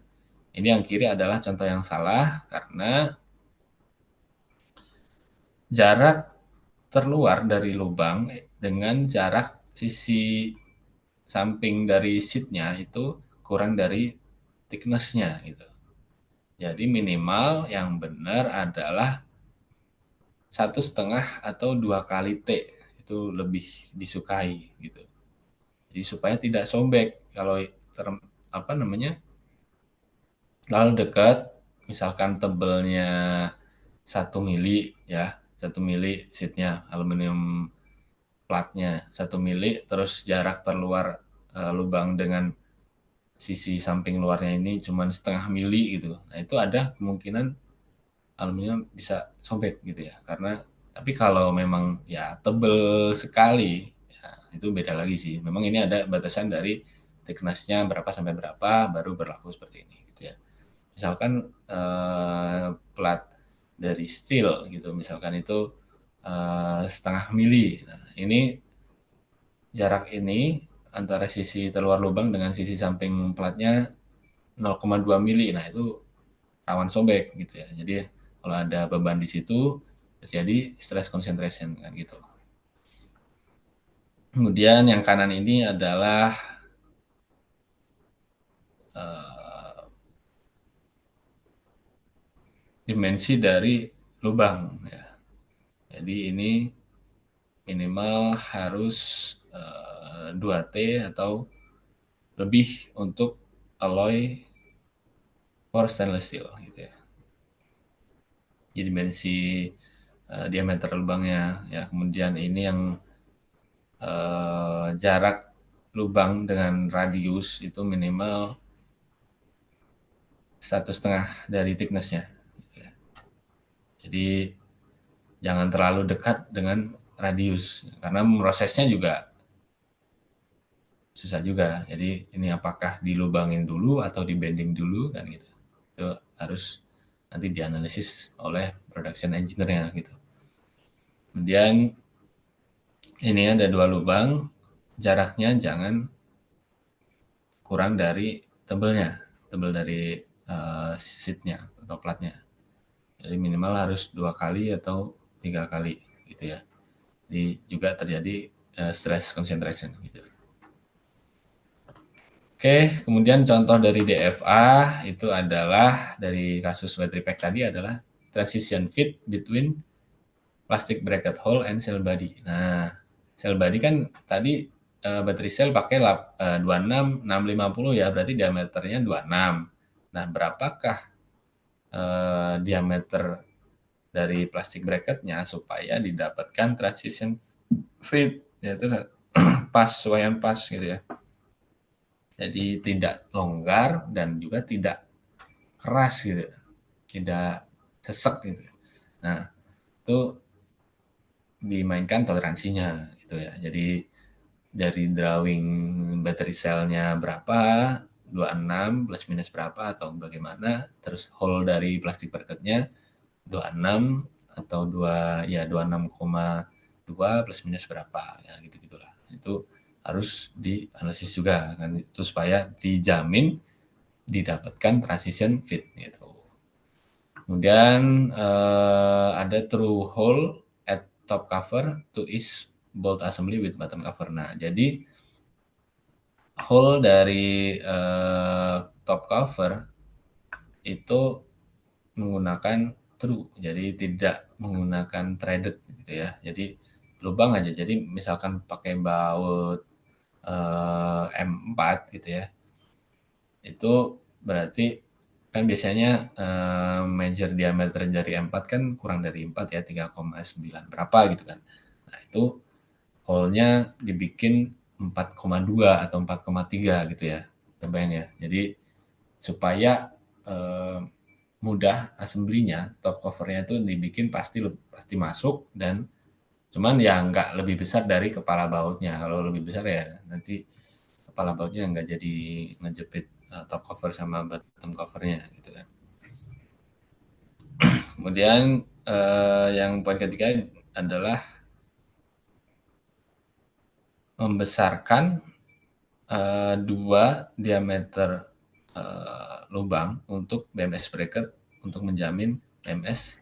Ini yang kiri adalah contoh yang salah karena jarak terluar dari lubang dengan jarak sisi samping dari sheet-nya itu kurang dari thickness-nya gitu. Jadi minimal yang benar adalah 1,5 atau 2 kali T, itu lebih disukai gitu. Jadi supaya tidak sobek kalau apa namanya, terlalu dekat, misalkan tebelnya 1 mili ya, 1 mili sheet-nya, aluminium platnya 1 mili, terus jarak terluar lubang dengan sisi samping luarnya ini cuma 0,5 mili gitu. Nah itu ada kemungkinan aluminium bisa sobek gitu ya. Karena tapi kalau memang ya tebel sekali, ya itu beda lagi sih. Memang ini ada batasan dari thickness-nya berapa sampai berapa baru berlaku seperti ini gitu ya. Misalkan plat dari steel gitu, misalkan itu 0,5 mili. Nah, ini jarak ini antara sisi terluar lubang dengan sisi samping platnya 0,2 mili. Nah, itu rawan sobek gitu ya. Jadi kalau ada beban di situ terjadi stress concentration kan gitu. Kemudian yang kanan ini adalah uh, dimensi dari lubang ya. Jadi ini minimal harus 2T atau lebih untuk alloy for stainless steel gitu ya. Jadi dimensi diameter lubangnya ya. Kemudian ini yang jarak lubang dengan radius itu minimal 1,5 dari thickness-nya. Gitu ya. Jadi jangan terlalu dekat dengan radius karena prosesnya juga susah juga. Jadi ini apakah dilubangin dulu atau dibending dulu kan gitu. Itu harus nanti dianalisis oleh production engineer-nya gitu. Kemudian ini ada 2 lubang, jaraknya jangan kurang dari tebelnya, tebel dari sheet-nya atau platnya. Jadi minimal harus 2 kali atau 3 kali gitu ya. Jadi juga terjadi stress concentration gitu. Oke, kemudian contoh dari DFA itu adalah dari kasus battery pack tadi adalah transition fit between plastic bracket hole and cell body. Nah, cell body kan tadi battery cell pakai 26 650 ya, berarti diameternya 26. Nah, berapakah diameter dari plastic bracketnya supaya didapatkan transition fit, yaitu pas, sesuaian pas gitu ya. Jadi tidak longgar dan juga tidak keras gitu, tidak sesek gitu. Nah, itu dimainkan toleransinya gitu ya. Jadi dari drawing battery cell-nya berapa, 26 plus minus berapa atau bagaimana, terus hole dari plastik bracketnya 26 atau 26,2 plus minus berapa ya gitu-gitulah. Itu harus dianalisis juga kan itu supaya dijamin didapatkan transition fit gitu. Kemudian ada through hole at top cover to ease bolt assembly with bottom cover. Nah, jadi hole dari top cover itu menggunakan through, jadi tidak menggunakan threaded gitu ya. Jadi lubang aja. Jadi misalkan pakai baut M4 gitu ya. Itu berarti kan biasanya major diameter dari M4 kan kurang dari 4 ya, 3,9 berapa gitu kan. Nah, itu hole-nya dibikin 4,2 atau 4,3 gitu ya. Kebayang ya. Jadi supaya mudah assembly-nya, top cover-nya itu dibikin pasti masuk dan cuman ya nggak lebih besar dari kepala bautnya. Kalau lebih besar ya nanti kepala bautnya nggak jadi ngejepit top cover sama bottom covernya gitu kan. Kemudian yang poin ketiga adalah membesarkan dua diameter lubang untuk BMS bracket untuk menjamin BMS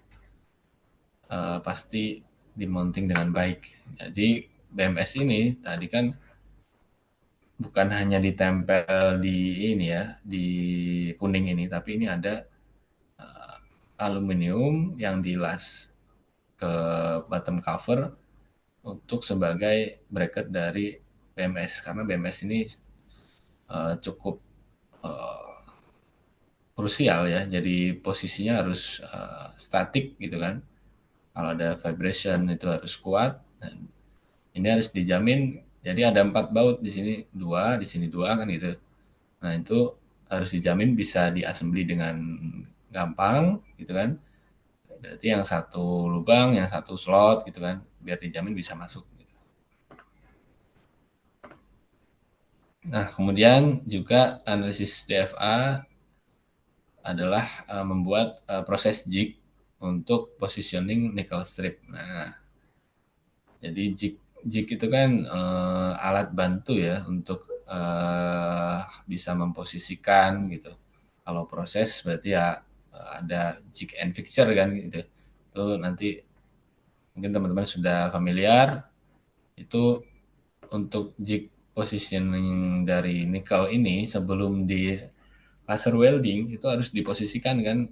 pasti dimounting dengan baik. Jadi BMS ini tadi kan bukan hanya ditempel di ini ya, di kuning ini, tapi ini ada aluminium yang dilas ke bottom cover untuk sebagai bracket dari BMS karena BMS ini cukup krusial ya. Jadi posisinya harus statik gitu kan. Kalau ada vibration itu harus kuat dan ini harus dijamin. Jadi ada 4 baut di sini 2, di sini 2 kan gitu. Nah, itu harus dijamin bisa diassembly dengan gampang gitu kan. Berarti yang satu lubang, yang satu slot gitu kan, biar dijamin bisa masuk gitu. Nah, kemudian juga analisis DFA adalah membuat proses jig untuk positioning nickel strip. Nah, jadi jig itu kan alat bantu ya untuk bisa memposisikan gitu. Kalau proses berarti ya ada jig and fixture kan gitu. Itu nanti mungkin teman-teman sudah familiar. Itu untuk jig positioning dari nikel ini sebelum di laser welding itu harus diposisikan kan.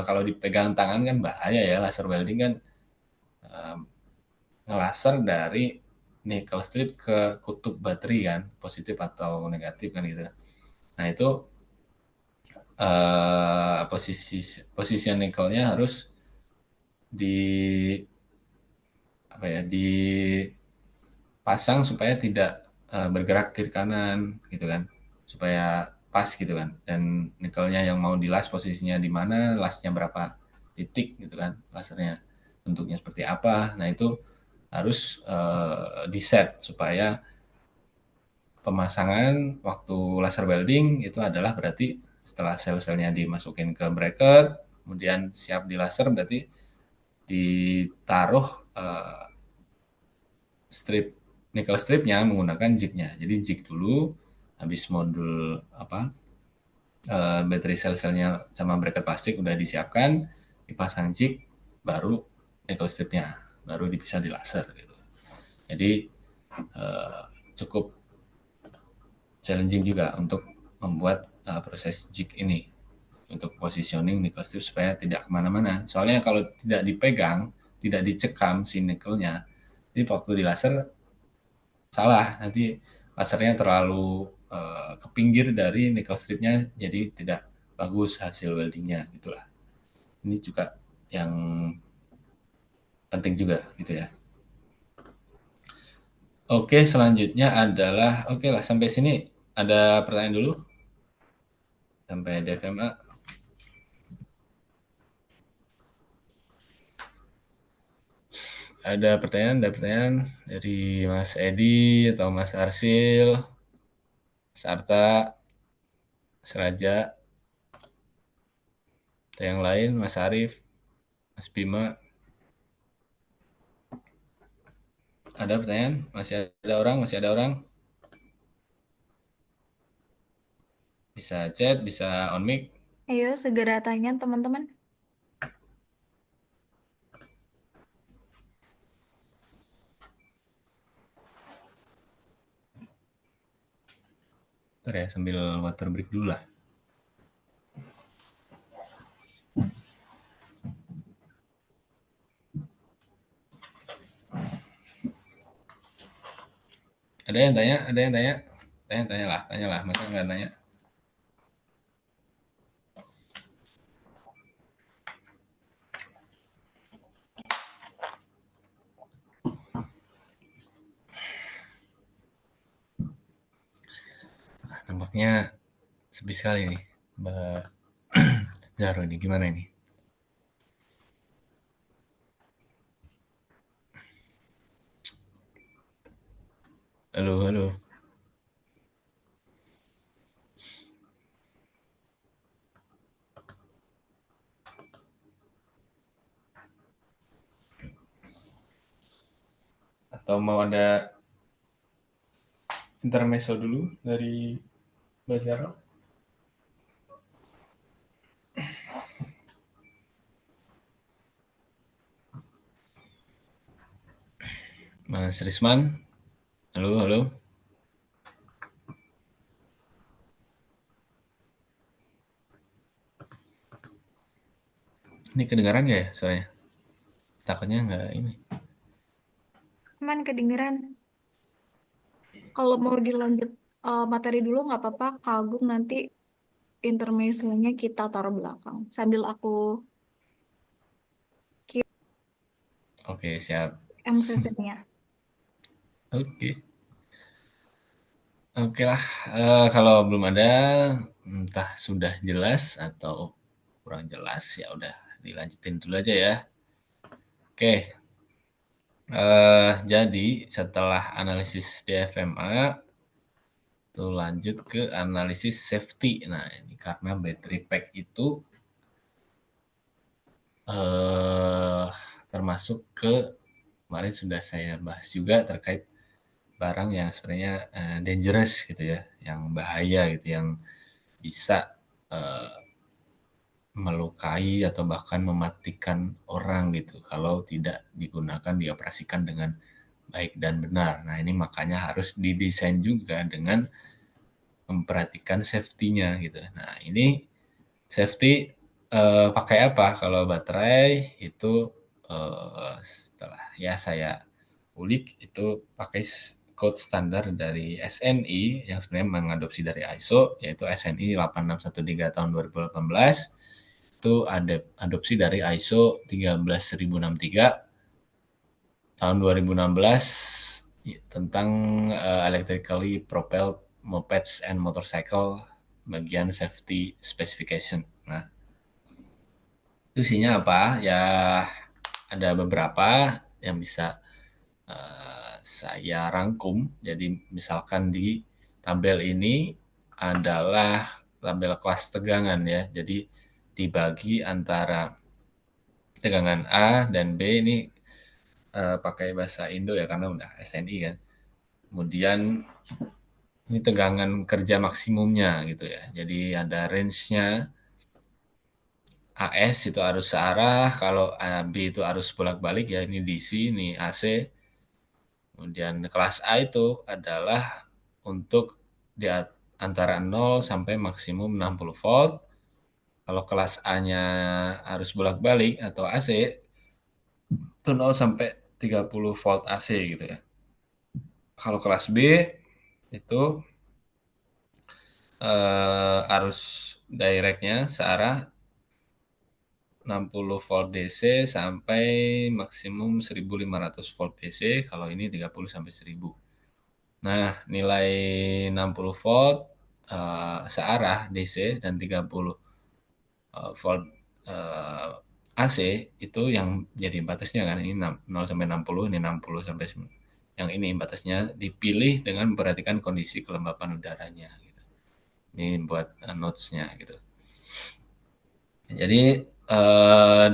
Kalau dipegang tangan kan bahaya ya, laser welding kan ngelaser dari nickel strip ke kutub baterai kan, positif atau negatif kan gitu. Nah itu posisi nikelnya harus di apa ya dipasang supaya tidak bergerak kiri kanan gitu kan, supaya pas gitu kan. Dan nikelnya yang mau dilas posisinya di mana, lasnya berapa titik gitu kan, lasernya bentuknya seperti apa. Nah itu harus di set supaya pemasangan waktu laser welding itu adalah berarti setelah sel-selnya dimasukin ke bracket, kemudian siap di laser berarti ditaruh strip nickel stripnya menggunakan jignya. Jadi jig dulu, habis modul apa baterai sel-selnya sama bracket plastik udah disiapkan, dipasang jig, baru nickel stripnya, baru bisa di laser gitu. Jadi cukup challenging juga untuk membuat proses jig ini untuk positioning nickel strip supaya tidak kemana-mana. Soalnya kalau tidak dipegang, tidak dicekam si nikelnya, jadi waktu di laser salah, nanti lasernya terlalu ke pinggir dari nickel stripnya, jadi tidak bagus hasil weldingnya gitulah. Ini juga yang penting juga gitu ya. Oke, selanjutnya adalah oke lah sampai sini ada pertanyaan dulu sampai DFMA. Ada pertanyaan dari Mas Edi atau Mas Arsil, Mas Arta, Mas Raja, ada yang lain, Mas Arif, Mas Bima. Ada pertanyaan? Masih ada orang? Bisa chat, bisa on mic. Ayo segera tanya teman-teman. Ntar ya, sambil water break dulu lah. Ada yang tanya? Ada yang tanya? Tanya lah. Masa nggak tanya? Nampaknya sepi sekali nih, Mbak Zaro ini. Gimana ini? Halo, halo. Atau mau ada intermezzo dulu dari Mbak Zara? Mas Risman? Halo, halo. Ini kedengaran nggak ya suaranya? Takutnya nggak ini. Cuman kedengeran. Kalau mau dilanjut materi dulu nggak apa-apa. Kagum nanti intermezzonya kita taruh belakang. Sambil aku keep Oke, siap. MC-nya. Oke. Oke lah, kalau belum ada, entah sudah jelas atau kurang jelas, ya udah dilanjutin dulu aja ya. Oke, jadi setelah analisis DFMA, tuh lanjut ke analisis safety. Nah, ini karena battery pack itu eh, termasuk ke kemarin sudah saya bahas juga terkait barang yang sebenarnya dangerous gitu ya, yang bahaya gitu, yang bisa eh, melukai atau bahkan mematikan orang gitu kalau tidak digunakan dioperasikan dengan baik dan benar. Nah, ini makanya harus didesain juga dengan memperhatikan safety-nya gitu. Nah, ini safety pakai apa? Kalau baterai itu setelah ya saya ulik itu pakai code standar dari SNI yang sebenarnya mengadopsi dari ISO yaitu SNI 8613 tahun 2018 itu ada adopsi dari ISO 13063 tahun 2016 tentang electrically propelled mopeds and motorcycle bagian safety specification. Nah, itu isinya apa? Ya ada beberapa yang bisa saya rangkum. Jadi misalkan di tabel ini adalah tabel kelas tegangan ya. Jadi dibagi antara tegangan A dan B ini pakai bahasa Indo ya karena udah SNI kan. Kemudian ini tegangan kerja maksimumnya gitu ya. Jadi ada range-nya AS itu arus searah, kalau AB itu arus bolak-balik ya ini DC, ini AC. Kemudian kelas A itu adalah untuk di antara 0 sampai maksimum 60 volt. Kalau kelas A-nya arus bolak-balik atau AC itu 0 sampai 30 volt AC gitu ya. Kalau kelas B itu arus directnya searah 60 volt DC sampai maksimum 1500 volt DC, kalau ini 30 sampai 1000. Nah, nilai 60 volt searah DC dan 30 volt AC itu yang jadi batasnya kan ini 0 sampai 60, ini 60 sampai 9. Yang ini batasnya dipilih dengan memperhatikan kondisi kelembapan udaranya gitu. Ini buat notes-nya gitu. Jadi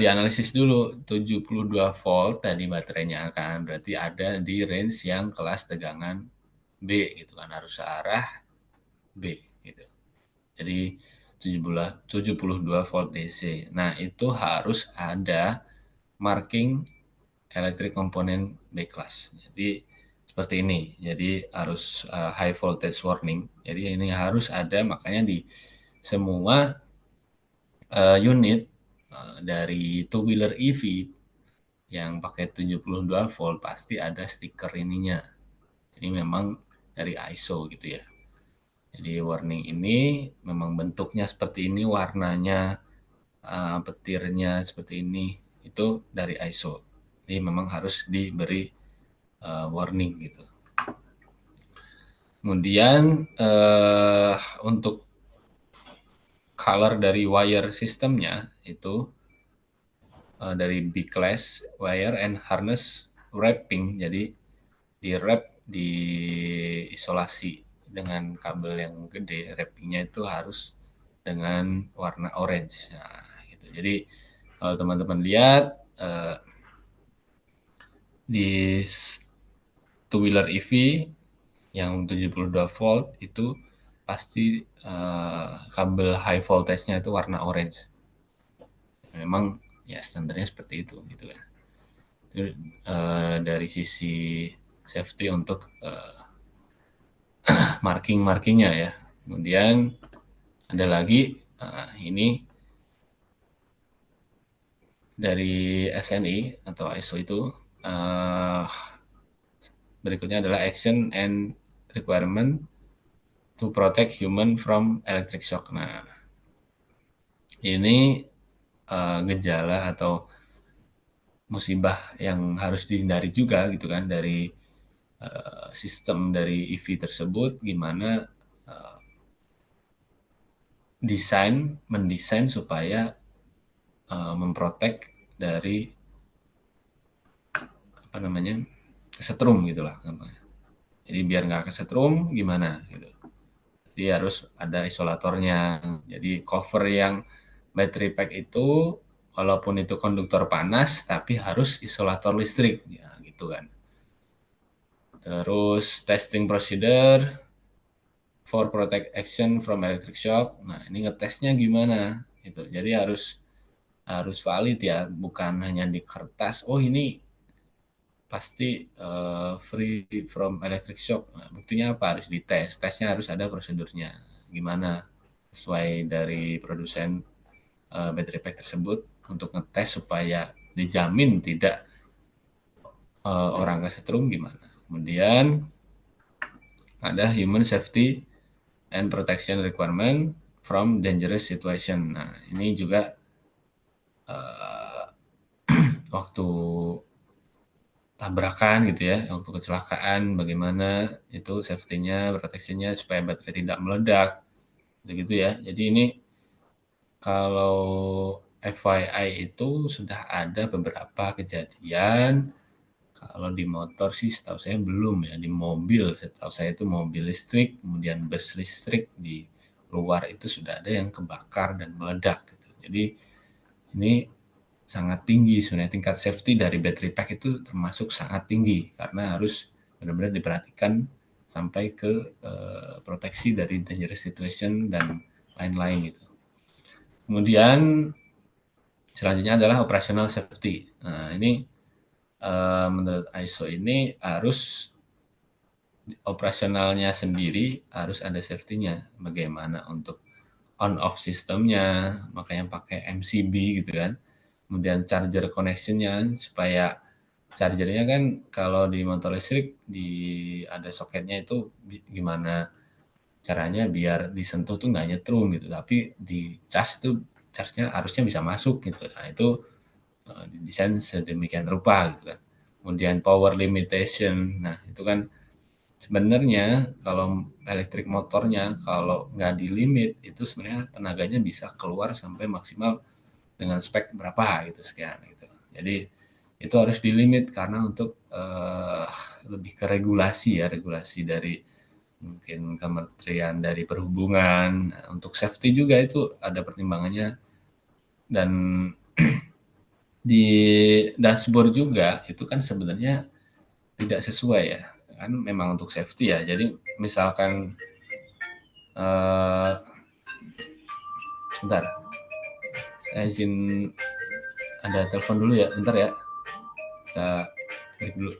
dianalisis dulu 72 volt tadi baterainya kan berarti ada di range yang kelas tegangan B gitu kan harus searah B gitu. Jadi 72 volt DC. Nah, itu harus ada marking electric component B class. Jadi seperti ini. Jadi harus high voltage warning. Jadi ini harus ada makanya di semua unit dari two wheeler EV yang pakai 72 volt pasti ada stiker ininya. Ini memang dari ISO gitu ya. Jadi warning ini memang bentuknya seperti ini, warnanya, petirnya seperti ini, itu dari ISO. Jadi memang harus diberi warning gitu. Kemudian untuk color dari wire sistemnya itu dari B-class wire and harness wrapping. Jadi di wrap di isolasi dengan kabel yang gede, wrappingnya itu harus dengan warna orange. Nah, gitu. Jadi kalau teman-teman lihat di two wheeler EV yang 72 volt itu pasti kabel high voltage-nya itu warna orange. Memang ya standarnya seperti itu gitu kan. Itu dari sisi safety untuk marking-markingnya ya. Kemudian ada lagi ini dari SNI atau ISO itu berikutnya adalah action and requirement to protect human from electric shock. Nah, ini gejala atau musibah yang harus dihindari juga gitu kan dari sistem dari EV tersebut, gimana mendesain supaya memprotek dari apa namanya kesetrum gitulah gampangnya. Jadi biar nggak kesetrum gimana gitu. Jadi harus ada isolatornya. Jadi cover yang battery pack itu walaupun itu konduktor panas tapi harus isolator listrik ya gitu kan. Terus testing procedure for protect action from electric shock. Nah, ini ngetesnya gimana gitu. Jadi harus harus valid ya, bukan hanya di kertas. Oh, ini pasti free from electric shock. Nah, buktinya apa? Harus dites. Tesnya harus ada prosedurnya. Gimana sesuai dari produsen battery pack tersebut untuk ngetes supaya dijamin tidak orang kesetrum gimana. Kemudian ada human safety and protection requirement from dangerous situation. Nah, ini juga waktu tabrakan gitu ya, waktu kecelakaan bagaimana itu safety-nya, protection-nya supaya baterai tidak meledak, gitu ya. Jadi ini kalau FYI itu sudah ada beberapa kejadian, kalau di motor sih setahu saya belum ya, di mobil setahu saya itu mobil listrik, kemudian bus listrik di luar itu sudah ada yang kebakar dan meledak gitu. Jadi ini sangat tinggi sebenarnya tingkat safety dari battery pack itu termasuk sangat tinggi karena harus benar-benar diperhatikan sampai ke proteksi dari dangerous situation dan lain-lain gitu. Kemudian selanjutnya adalah operational safety. Nah, ini menurut ISO ini harus operasionalnya sendiri harus ada safety-nya. Bagaimana untuk on off sistemnya, makanya pakai MCB gitu kan. Kemudian charger connection-nya supaya chargernya kan kalau di motor listrik di ada soketnya itu gimana caranya biar disentuh tuh nggak nyetrum gitu, tapi di cas tuh charge-nya harusnya bisa masuk gitu. Nah itu didesain sedemikian rupa gitu kan. Kemudian power limitation, nah itu kan sebenarnya kalau elektrik motornya kalau nggak di limit itu sebenarnya tenaganya bisa keluar sampai maksimal dengan spek berapa gitu sekian gitu. Jadi itu harus di limit karena untuk lebih ke regulasi ya, regulasi dari mungkin kementerian dari perhubungan. Nah, untuk safety juga itu ada pertimbangannya dan di dashboard juga itu kan sebenarnya tidak sesuai ya kan memang untuk safety ya. Jadi misalkan sebentar saya izin ada telepon dulu ya bentar ya kita break dulu.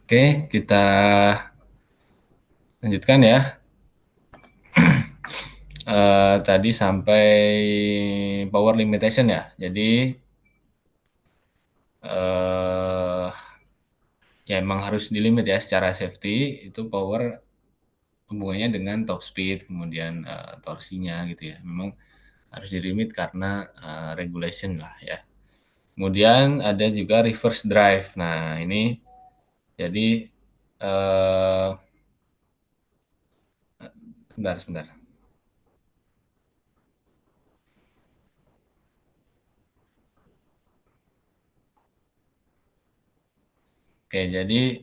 Oke, kita lanjutkan ya. Tadi sampai power limitation ya. Jadi eh ya emang harus di limit ya secara safety itu power hubungannya dengan top speed, kemudian torsinya gitu ya. Memang harus di limit karena regulation lah ya. Kemudian ada juga reverse drive. Nah, ini jadi eh sebentar, sebentar. Oke, jadi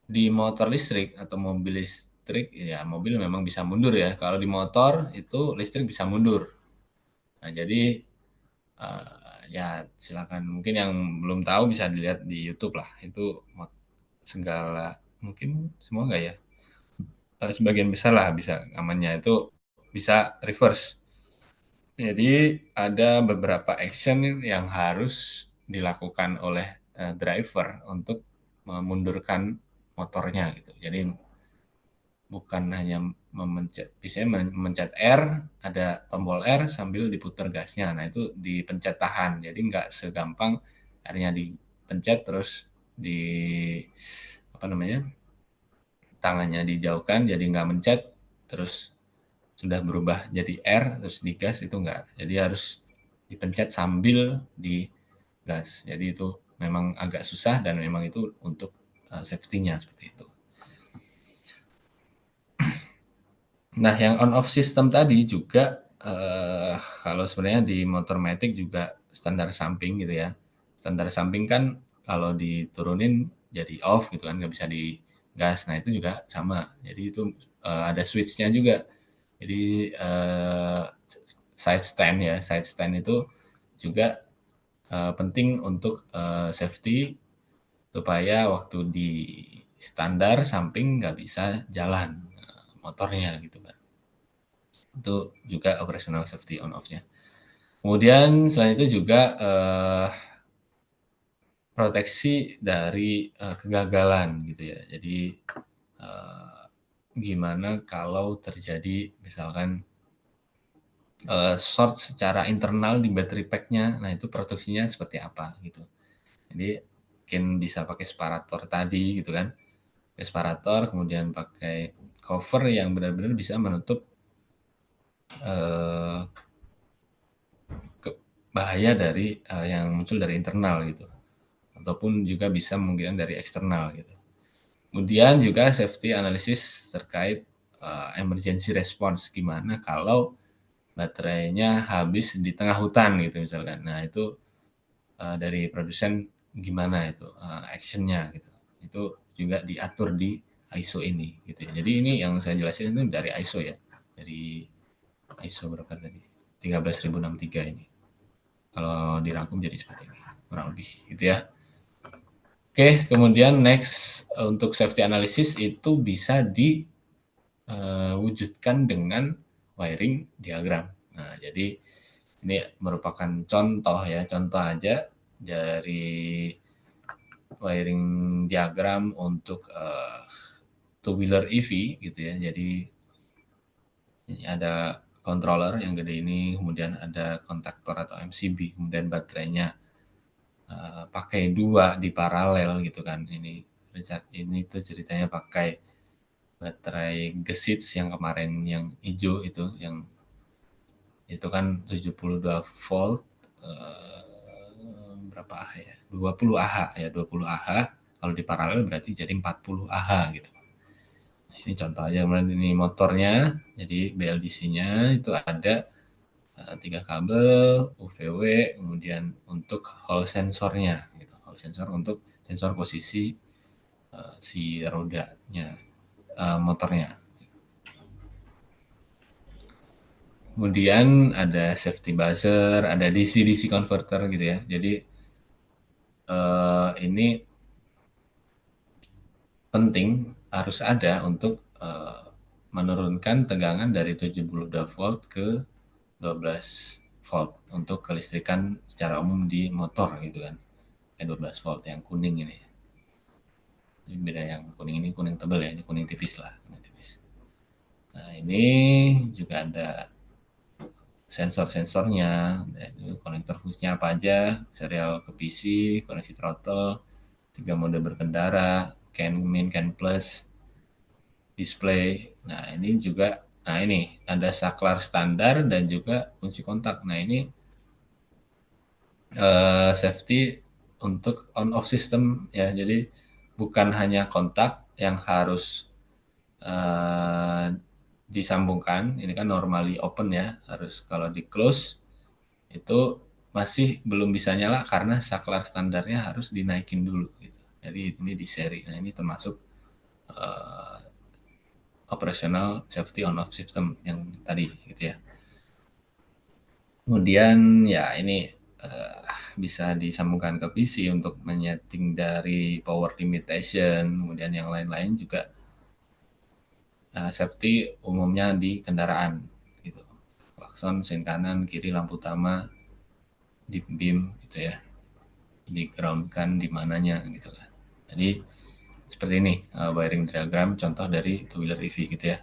di motor listrik atau mobil listrik ya mobil memang bisa mundur ya. Kalau di motor itu listrik bisa mundur. Nah, jadi ya silakan mungkin yang belum tahu bisa dilihat di YouTube lah. Itu segala mungkin semua nggak ya? Sebagian besar lah bisa amannya itu bisa reverse. Jadi ada beberapa action yang harus dilakukan oleh driver untuk memundurkan motornya gitu. Jadi bukan hanya memencet, biasanya memencet R, ada tombol R sambil diputar gasnya. Nah itu dipencet tahan, jadi nggak segampang R-nya dipencet terus di apa namanya tangannya dijauhkan jadi nggak mencet terus sudah berubah jadi R terus digas itu enggak. Jadi harus dipencet sambil digas. Jadi itu memang agak susah dan memang itu untuk safety-nya seperti itu. Nah, yang on off system tadi juga kalau sebenarnya di motor matic juga standar samping gitu ya. Standar samping kan kalau diturunin jadi off gitu kan, nggak bisa digas. Nah, itu juga sama. Jadi itu ada switch-nya juga. Jadi side stand ya, side stand itu juga penting untuk safety supaya waktu di standar samping nggak bisa jalan motornya gitu kan. Itu juga operational safety on off-nya. Kemudian selain itu juga proteksi dari kegagalan gitu ya. Jadi eh, gimana kalau terjadi misalkan short secara internal di battery pack-nya, nah itu proteksinya seperti apa gitu. Jadi mungkin bisa pakai separator tadi gitu kan, pakai separator kemudian pakai cover yang benar-benar bisa menutup eh, bahaya dari yang muncul dari internal gitu, ataupun juga bisa mungkin dari eksternal gitu. Kemudian juga safety analysis terkait emergency response, gimana kalau baterainya habis di tengah hutan gitu misalkan. Nah itu dari produsen gimana itu actionnya gitu. Itu juga diatur di ISO ini gitu ya. Jadi ini yang saya jelasin itu dari ISO ya, dari ISO berapa tadi? 13063 ini. Kalau dirangkum jadi seperti ini kurang lebih gitu ya. Oke, kemudian next untuk safety analysis itu bisa diwujudkan dengan wiring diagram. Nah, jadi ini merupakan contoh ya, contoh aja dari wiring diagram untuk two wheeler EV gitu ya. Jadi ini ada controller yang gede ini, kemudian ada kontaktor atau MCB, kemudian baterainya pakai dua di paralel gitu kan. Ini tuh ceritanya pakai baterai Gesits yang kemarin yang hijau yang itu kan 72 volt berapa Ah ya? 20 Ah ya, 20 Ah. Kalau di paralel berarti jadi 40 Ah gitu. Ini contoh aja, kemudian ini motornya, jadi BLDC-nya itu ada tiga kabel, UVW, kemudian untuk hall sensornya, gitu. Hall sensor untuk sensor posisi si rodanya, motornya. Kemudian ada safety buzzer, ada DC-DC converter gitu ya. Jadi ini penting harus ada untuk menurunkan tegangan dari 72 volt ke 12 volt untuk kelistrikan secara umum di motor gitu kan. 12 volt yang kuning ini. Ini beda, yang kuning ini kuning tebal ya, ini kuning tipis lah, kuning tipis. Nah ini juga ada sensor-sensornya, dan konektor fungsinya apa aja, serial ke PC, koneksi throttle, 3 mode berkendara, CAN min, CAN plus, display. Nah ini juga, nah ini ada saklar standar dan juga kunci kontak. Nah ini safety untuk on off system ya, jadi bukan hanya kontak yang harus disambungkan, ini kan normally open ya, harus kalau di close itu masih belum bisa nyala karena saklar standarnya harus dinaikin dulu gitu. Jadi ini di seri. Nah ini termasuk operational safety on off system yang tadi gitu ya. Kemudian ya ini bisa disambungkan ke PC untuk menyeting dari power limitation, kemudian yang lain-lain juga safety umumnya di kendaraan gitu. Klakson, sen kanan, kiri, lampu utama, di beam gitu ya, di groundkan di mananya gitu kan. Jadi seperti ini wiring diagram contoh dari two-wheeler EV gitu ya.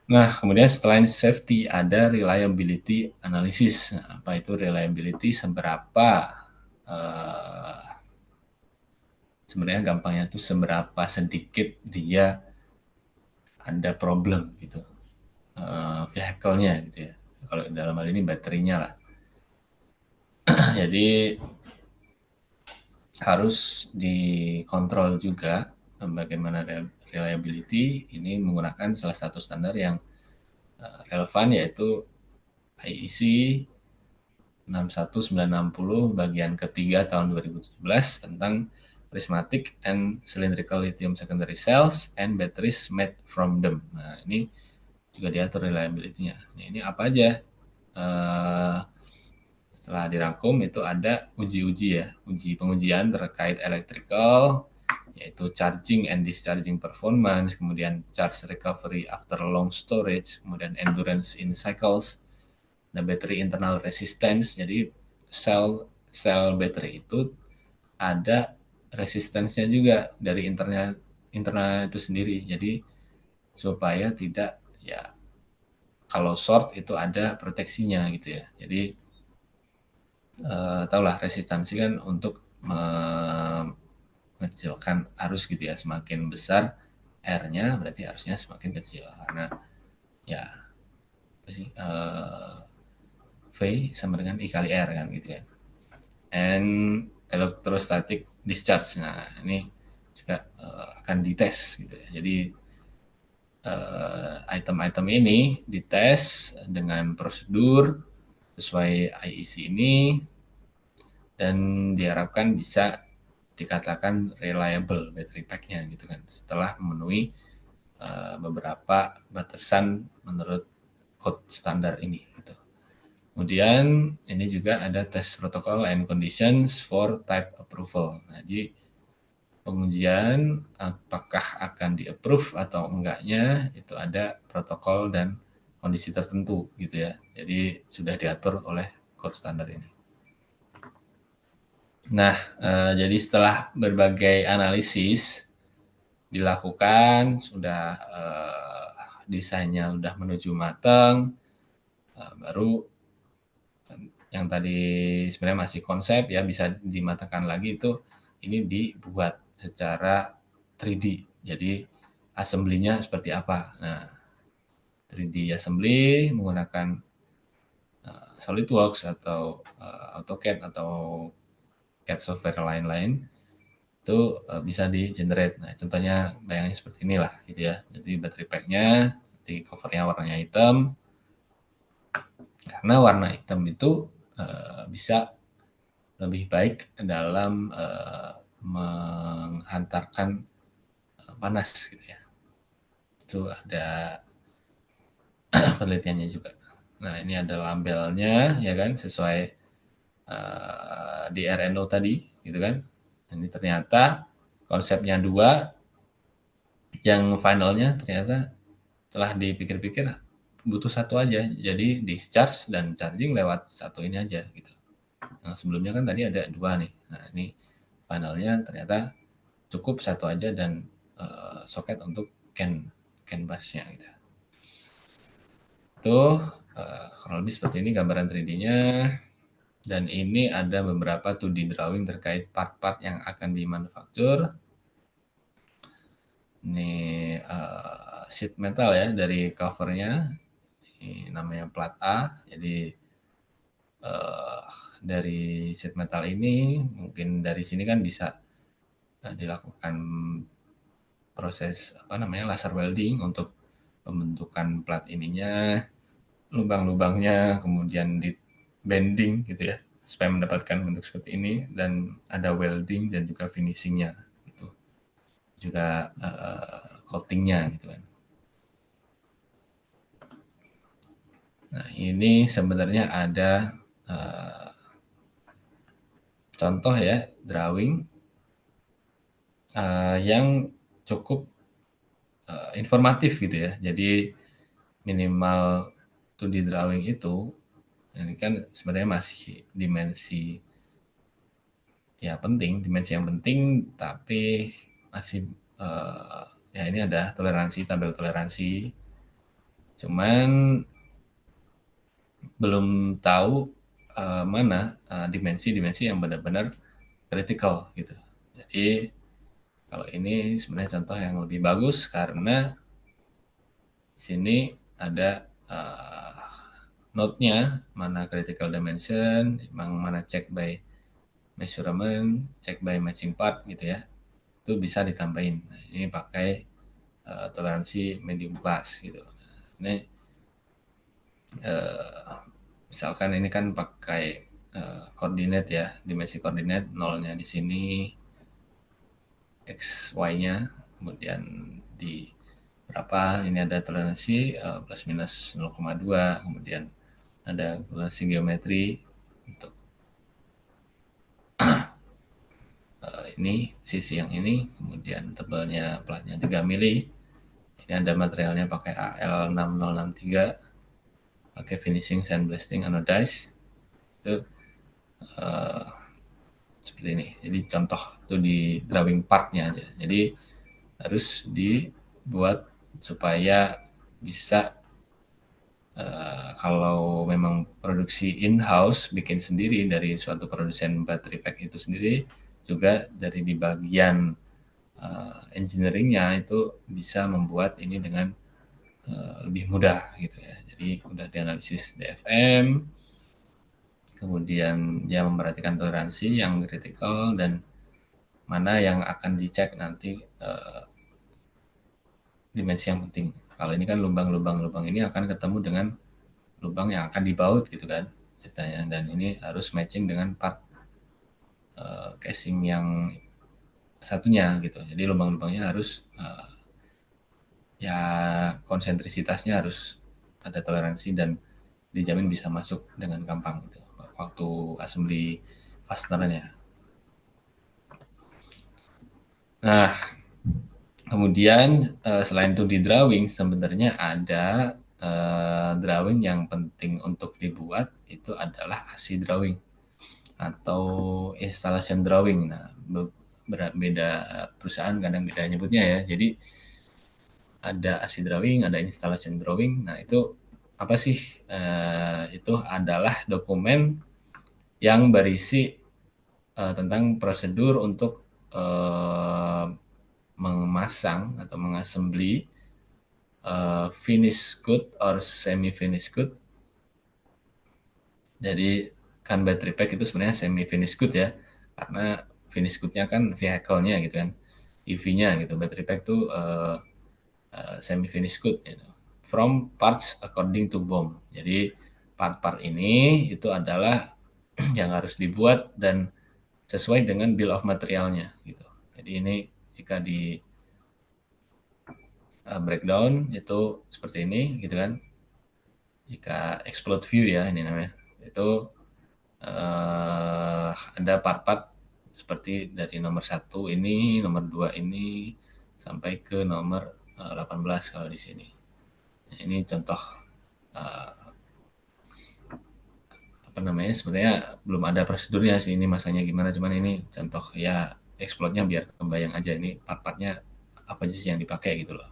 Nah, kemudian selain safety ada reliability analysis. Nah, apa itu reliability? Seberapa sebenarnya gampangnya tuh seberapa sedikit dia ada problem gitu vehicle-nya gitu ya. Kalau dalam hal ini baterainya lah. Jadi harus dikontrol juga bagaimana reliability ini menggunakan salah satu standar yang relevan yaitu IEC 61960 bagian ketiga tahun 2017 tentang prismatic and cylindrical lithium secondary cells and batteries made from them. Nah, ini juga diatur reliability-nya. Nah, ini apa aja? Setelah dirangkum itu ada uji-uji ya, uji pengujian terkait electrical, yaitu charging and discharging performance, kemudian charge recovery after long storage, kemudian endurance in cycles, dan battery internal resistance. Jadi sel baterai itu ada resistensinya juga dari internal itu sendiri. Jadi supaya tidak ya kalau short itu ada proteksinya gitu ya. Jadi tahulah resistansi kan untuk mengecilkan arus gitu ya. Semakin besar R-nya berarti arusnya semakin kecil karena ya apa sih V sama dengan I kali R kan gitu ya. And electrostatic discharge. Nah, ini juga akan dites gitu ya. Jadi item-item ini dites dengan prosedur sesuai IEC ini dan diharapkan bisa dikatakan reliable battery pack-nya gitu kan setelah memenuhi beberapa batasan menurut code standar ini gitu. Kemudian ini juga ada test protocol and conditions for type approval. Nah, jadi pengujian apakah akan di-approve atau enggaknya itu ada protokol dan kondisi tertentu gitu ya. Jadi sudah diatur oleh code standar ini. Nah, jadi setelah berbagai analisis dilakukan, sudah desainnya sudah menuju matang, baru yang tadi sebenarnya masih konsep ya bisa dimatangkan lagi itu ini dibuat secara 3D. Jadi assembly-nya seperti apa. Nah, 3D assembly menggunakan SolidWorks atau AutoCAD atau CAD software lain-lain itu bisa di generate. Nah, contohnya bayangnya seperti inilah gitu ya. Jadi battery pack-nya, di covernya warnanya hitam. Karena warna hitam itu bisa lebih baik dalam menghantarkan panas gitu ya. Itu ada penelitiannya juga. Nah, ini ada labelnya ya kan sesuai di RNO tadi gitu kan. Ini ternyata konsepnya dua, yang finalnya ternyata setelah dipikir-pikir butuh satu aja. Jadi discharge dan charging lewat satu ini aja gitu. Nah, sebelumnya kan tadi ada dua nih. Nah, ini finalnya ternyata cukup satu aja dan soket untuk CAN busnya gitu. Itu kurang lebih seperti ini gambaran 3D-nya. Dan ini ada beberapa 2D drawing terkait part-part yang akan dimanufaktur. Ini sheet metal ya dari covernya. Ini namanya plat A. Jadi dari sheet metal ini mungkin dari sini kan bisa dilakukan proses laser welding untuk pembentukan plat ininya, lubang-lubangnya kemudian di bending gitu ya supaya mendapatkan bentuk seperti ini, dan ada welding dan juga finishingnya gitu, juga coatingnya gitu kan. Nah ini sebenarnya ada contoh ya drawing yang cukup informatif gitu ya. Jadi minimal 2D drawing itu ini kan sebenarnya masih dimensi ya penting, dimensi yang penting, tapi masih ya ini ada toleransi, tabel toleransi. Cuman belum tahu mana dimensi-dimensi yang benar-benar kritikal gitu. Jadi kalau ini sebenarnya contoh yang lebih bagus karena sini ada note-nya mana critical dimension, mana check by measurement, check by matching part gitu ya. Itu bisa ditambahin. Nah, ini pakai toleransi medium class gitu. Ini misalkan ini kan pakai koordinat ya, dimensi koordinat nolnya di sini, x y-nya, kemudian di berapa ini ada toleransi plus minus 0,2, kemudian ada toleransi geometri untuk ini sisi yang ini, kemudian tebalnya platnya 3 mili. Ini ada materialnya pakai AL6063, pakai finishing sandblasting anodized. Itu seperti ini. Jadi contoh itu di drawing partnya aja. Jadi harus dibuat supaya bisa kalau memang produksi in-house bikin sendiri dari suatu produsen battery pack itu sendiri, juga dari di bagian engineeringnya itu bisa membuat ini dengan lebih mudah gitu ya. Jadi udah dianalisis DFM, kemudian ya memperhatikan toleransi yang kritikal dan mana yang akan dicek nanti dimensi yang penting. Kalau ini kan lubang-lubang ini akan ketemu dengan lubang yang akan dibaut gitu kan ceritanya, dan ini harus matching dengan part casing yang satunya gitu. Jadi lubang-lubangnya harus ya konsentrisitasnya harus ada toleransi dan dijamin bisa masuk dengan gampang gitu waktu assembly fastenernya. Nah, kemudian selain itu di drawing sebenarnya ada drawing yang penting untuk dibuat itu adalah AC drawing atau installation drawing. Nah, beda perusahaan kadang beda nyebutnya ya. Jadi ada AC drawing, ada installation drawing. Nah, itu apa sih? Itu adalah dokumen yang berisi tentang prosedur untuk memasang atau mengassembly finish good or semi finish good. Jadi kan battery pack itu sebenarnya semi finish good ya, karena finish goodnya kan vehicle-nya gitu kan, EV-nya gitu. Battery pack tuh semi finish good gitu. From parts according to BOM. Jadi part-part ini itu adalah yang harus dibuat dan sesuai dengan bill of materialnya gitu. Jadi ini jika di breakdown itu seperti ini gitu kan. Jika explode view ya ini namanya, itu ada part-part seperti dari nomor 1 ini, nomor 2 ini sampai ke nomor 18 kalau di sini. Nah, ini contoh sebenarnya belum ada prosedurnya sih ini masanya gimana, cuman ini contoh ya explode-nya biar kebayang aja ini part-partnya apa aja sih yang dipakai gitu loh.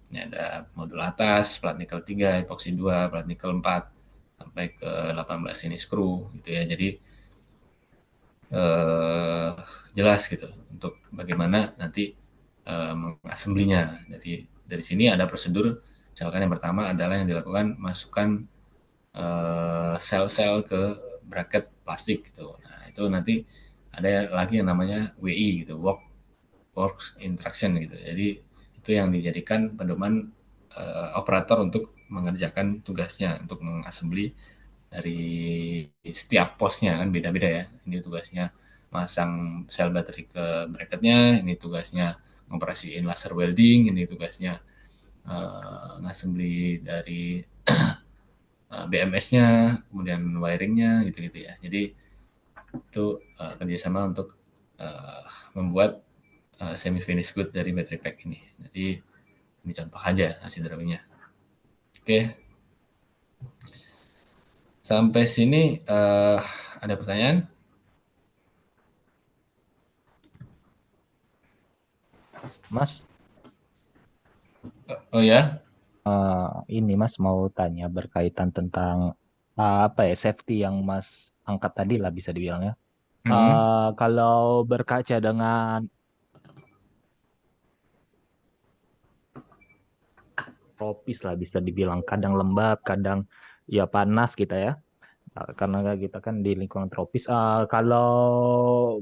Ini ada modul atas, plat nikel 3, epoxy 2, plat nikel 4, sampai ke 18 ini screw gitu ya. Jadi eh, jelas gitu untuk bagaimana nanti mengasemblinya. Jadi dari sini ada prosedur, misalkan yang pertama adalah yang dilakukan masukkan sel-sel ke bracket plastik gitu. Nah itu nanti ada lagi yang namanya WI gitu, works interaction gitu. Jadi itu yang dijadikan pedoman operator untuk mengerjakan tugasnya untuk mengassembly dari setiap posnya kan beda-beda ya. Ini tugasnya masang sel baterai ke bracketnya, ini tugasnya ngoperasiin laser welding, ini tugasnya ngassembly dari BMS-nya, kemudian wiringnya gitu-gitu ya. Jadi itu kerjasama untuk uh, membuat semi finish good dari battery pack ini. Jadi ini contoh aja hasil drawingnya. Oke, sampai sini ada pertanyaan? Mas, Oh ya, ini Mas mau tanya berkaitan tentang apa ya safety yang Mas angkat tadi lah bisa dibilangnya. hmm. Kalau berkaca dengan tropis lah bisa dibilang kadang lembab, kadang ya panas kita ya. Karena kita kan di lingkungan tropis. Kalau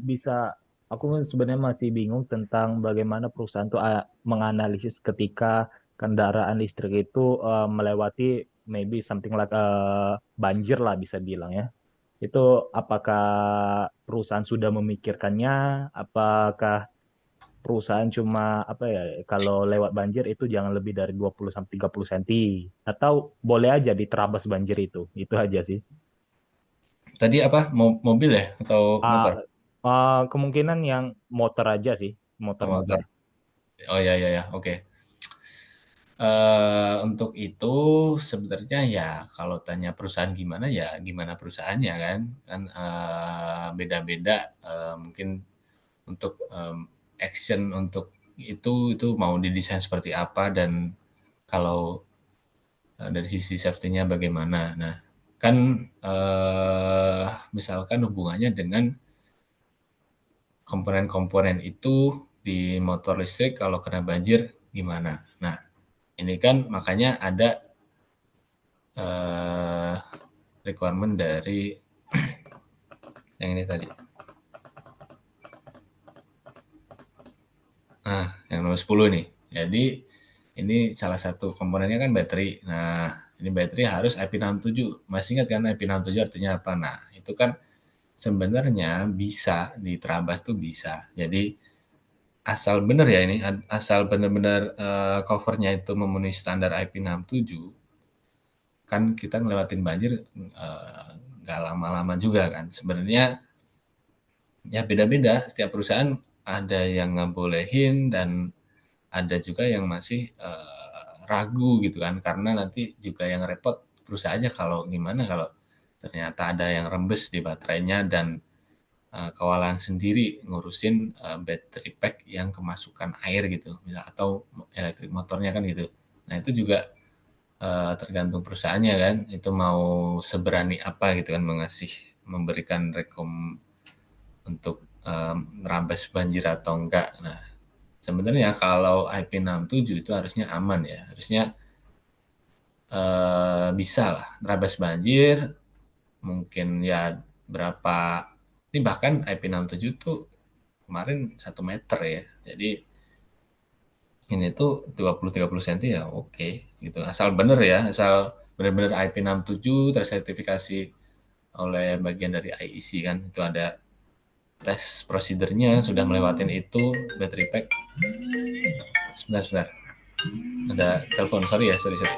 bisa, aku sebenarnya masih bingung tentang bagaimana perusahaan tuh menganalisis ketika kendaraan listrik itu melewati maybe something like banjir lah bisa bilang ya. Itu apakah perusahaan sudah memikirkannya? Apakah perusahaan cuma apa ya kalau lewat banjir itu jangan lebih dari 20 sampai 30 cm atau boleh aja diterabas banjir itu. Itu aja sih. Tadi apa? Mobil ya atau Ah, motor? kemungkinan yang motor aja sih, Oh, motor-motor. motor. Oh ya ya ya, oke. Untuk itu sebenarnya ya kalau tanya perusahaan gimana ya gimana perusahaannya kan kan beda-beda mungkin untuk action untuk itu mau didesain seperti apa dan kalau dari sisi safety-nya bagaimana. Nah, kan misalkan hubungannya dengan komponen-komponen itu di motor listrik kalau kena banjir gimana. Nah, ini kan makanya ada eh, requirement dari yang ini tadi. Nah, yang nomor 10 nih. Jadi ini salah satu komponennya kan baterai. Nah, ini baterai harus IP67. Masih ingat kan IP67 artinya apa? Nah, itu kan sebenarnya bisa diterabas tuh bisa. Jadi asal benar ya ini, asal benar-benar covernya itu memenuhi standar IP67, kan kita ngelewatin banjir nggak lama-lama juga kan. Sebenarnya ya beda-beda, setiap perusahaan ada yang ngebolehin dan ada juga yang masih ragu gitu kan, karena nanti juga yang repot perusahaannya kalau gimana kalau ternyata ada yang rembes di baterainya dan kewalahan sendiri ngurusin battery pack yang kemasukan air gitu, misal atau elektrik motornya kan gitu. Nah itu juga tergantung perusahaannya kan, itu mau seberani apa gitu kan memberikan rekom untuk nerabas banjir atau enggak. Nah, sebenarnya kalau IP67 itu harusnya aman ya, harusnya bisa lah nerabas banjir, mungkin ya berapa, ini bahkan IP67 tuh kemarin 1 meter ya, jadi ini tuh 20-30 cm ya oke gitu, asal bener ya, asal bener-bener IP67 tersertifikasi oleh bagian dari IEC kan, itu ada tes prosedurnya sudah melewatin itu battery pack. Sebentar, ada telepon, sorry ya, sorry.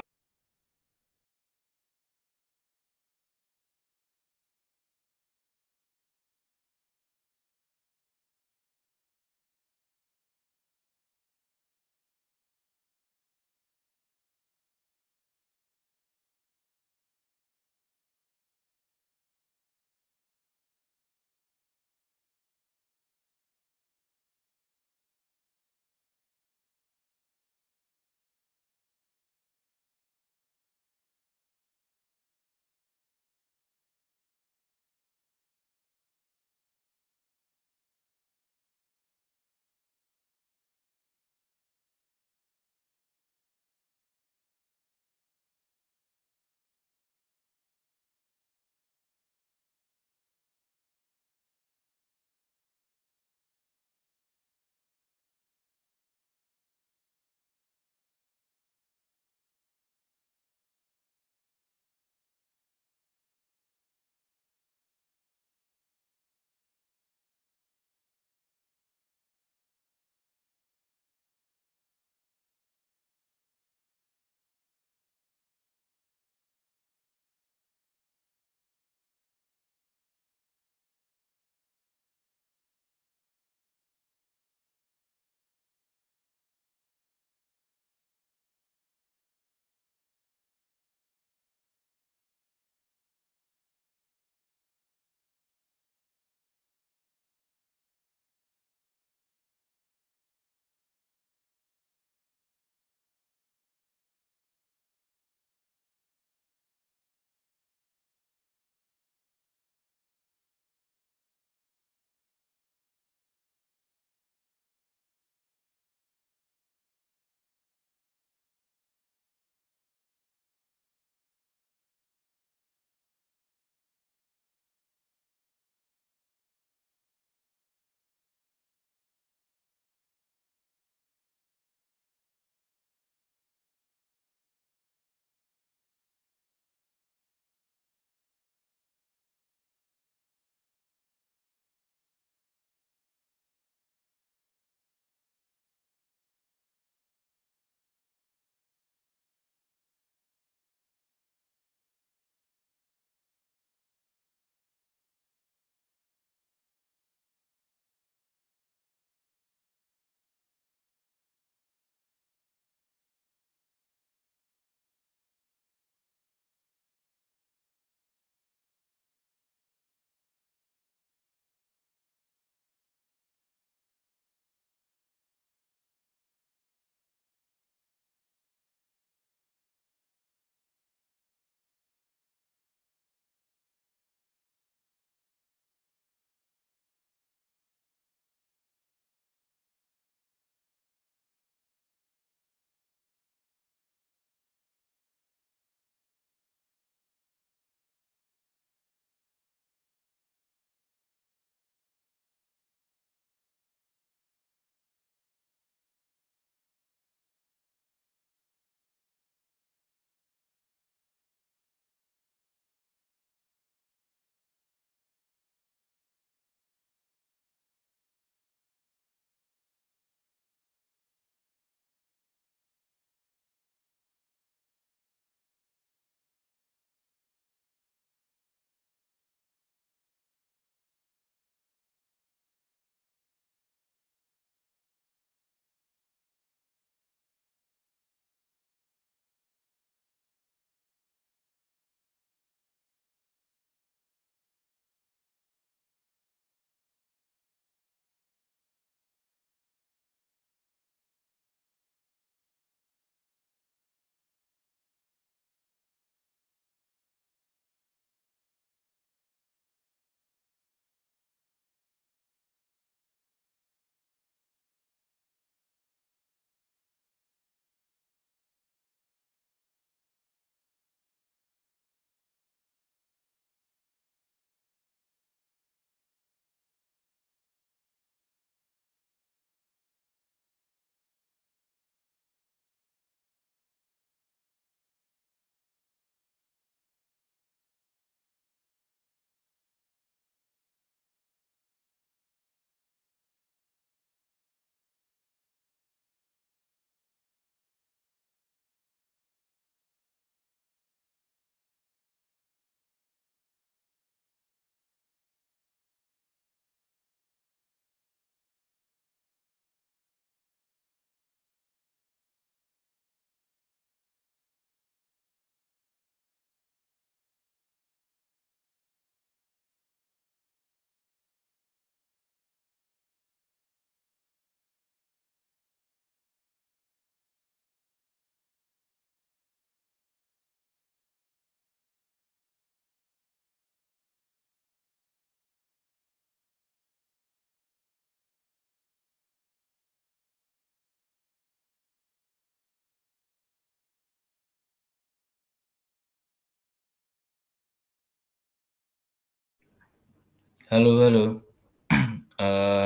Halo, halo.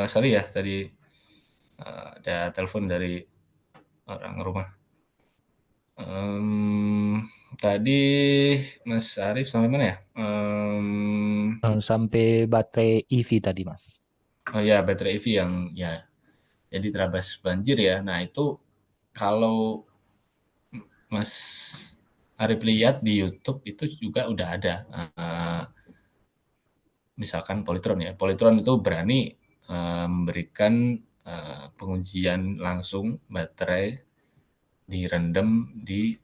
Sorry ya tadi ada telepon dari orang rumah. Tadi Mas Arif sampai mana ya? Sampai baterai EV tadi, Mas. Oh ya, baterai EV yang ya jadi terabas banjir ya. Nah itu kalau Mas Arif lihat di YouTube itu juga udah ada. Misalkan Polytron ya. Polytron itu berani memberikan pengujian langsung baterai direndam di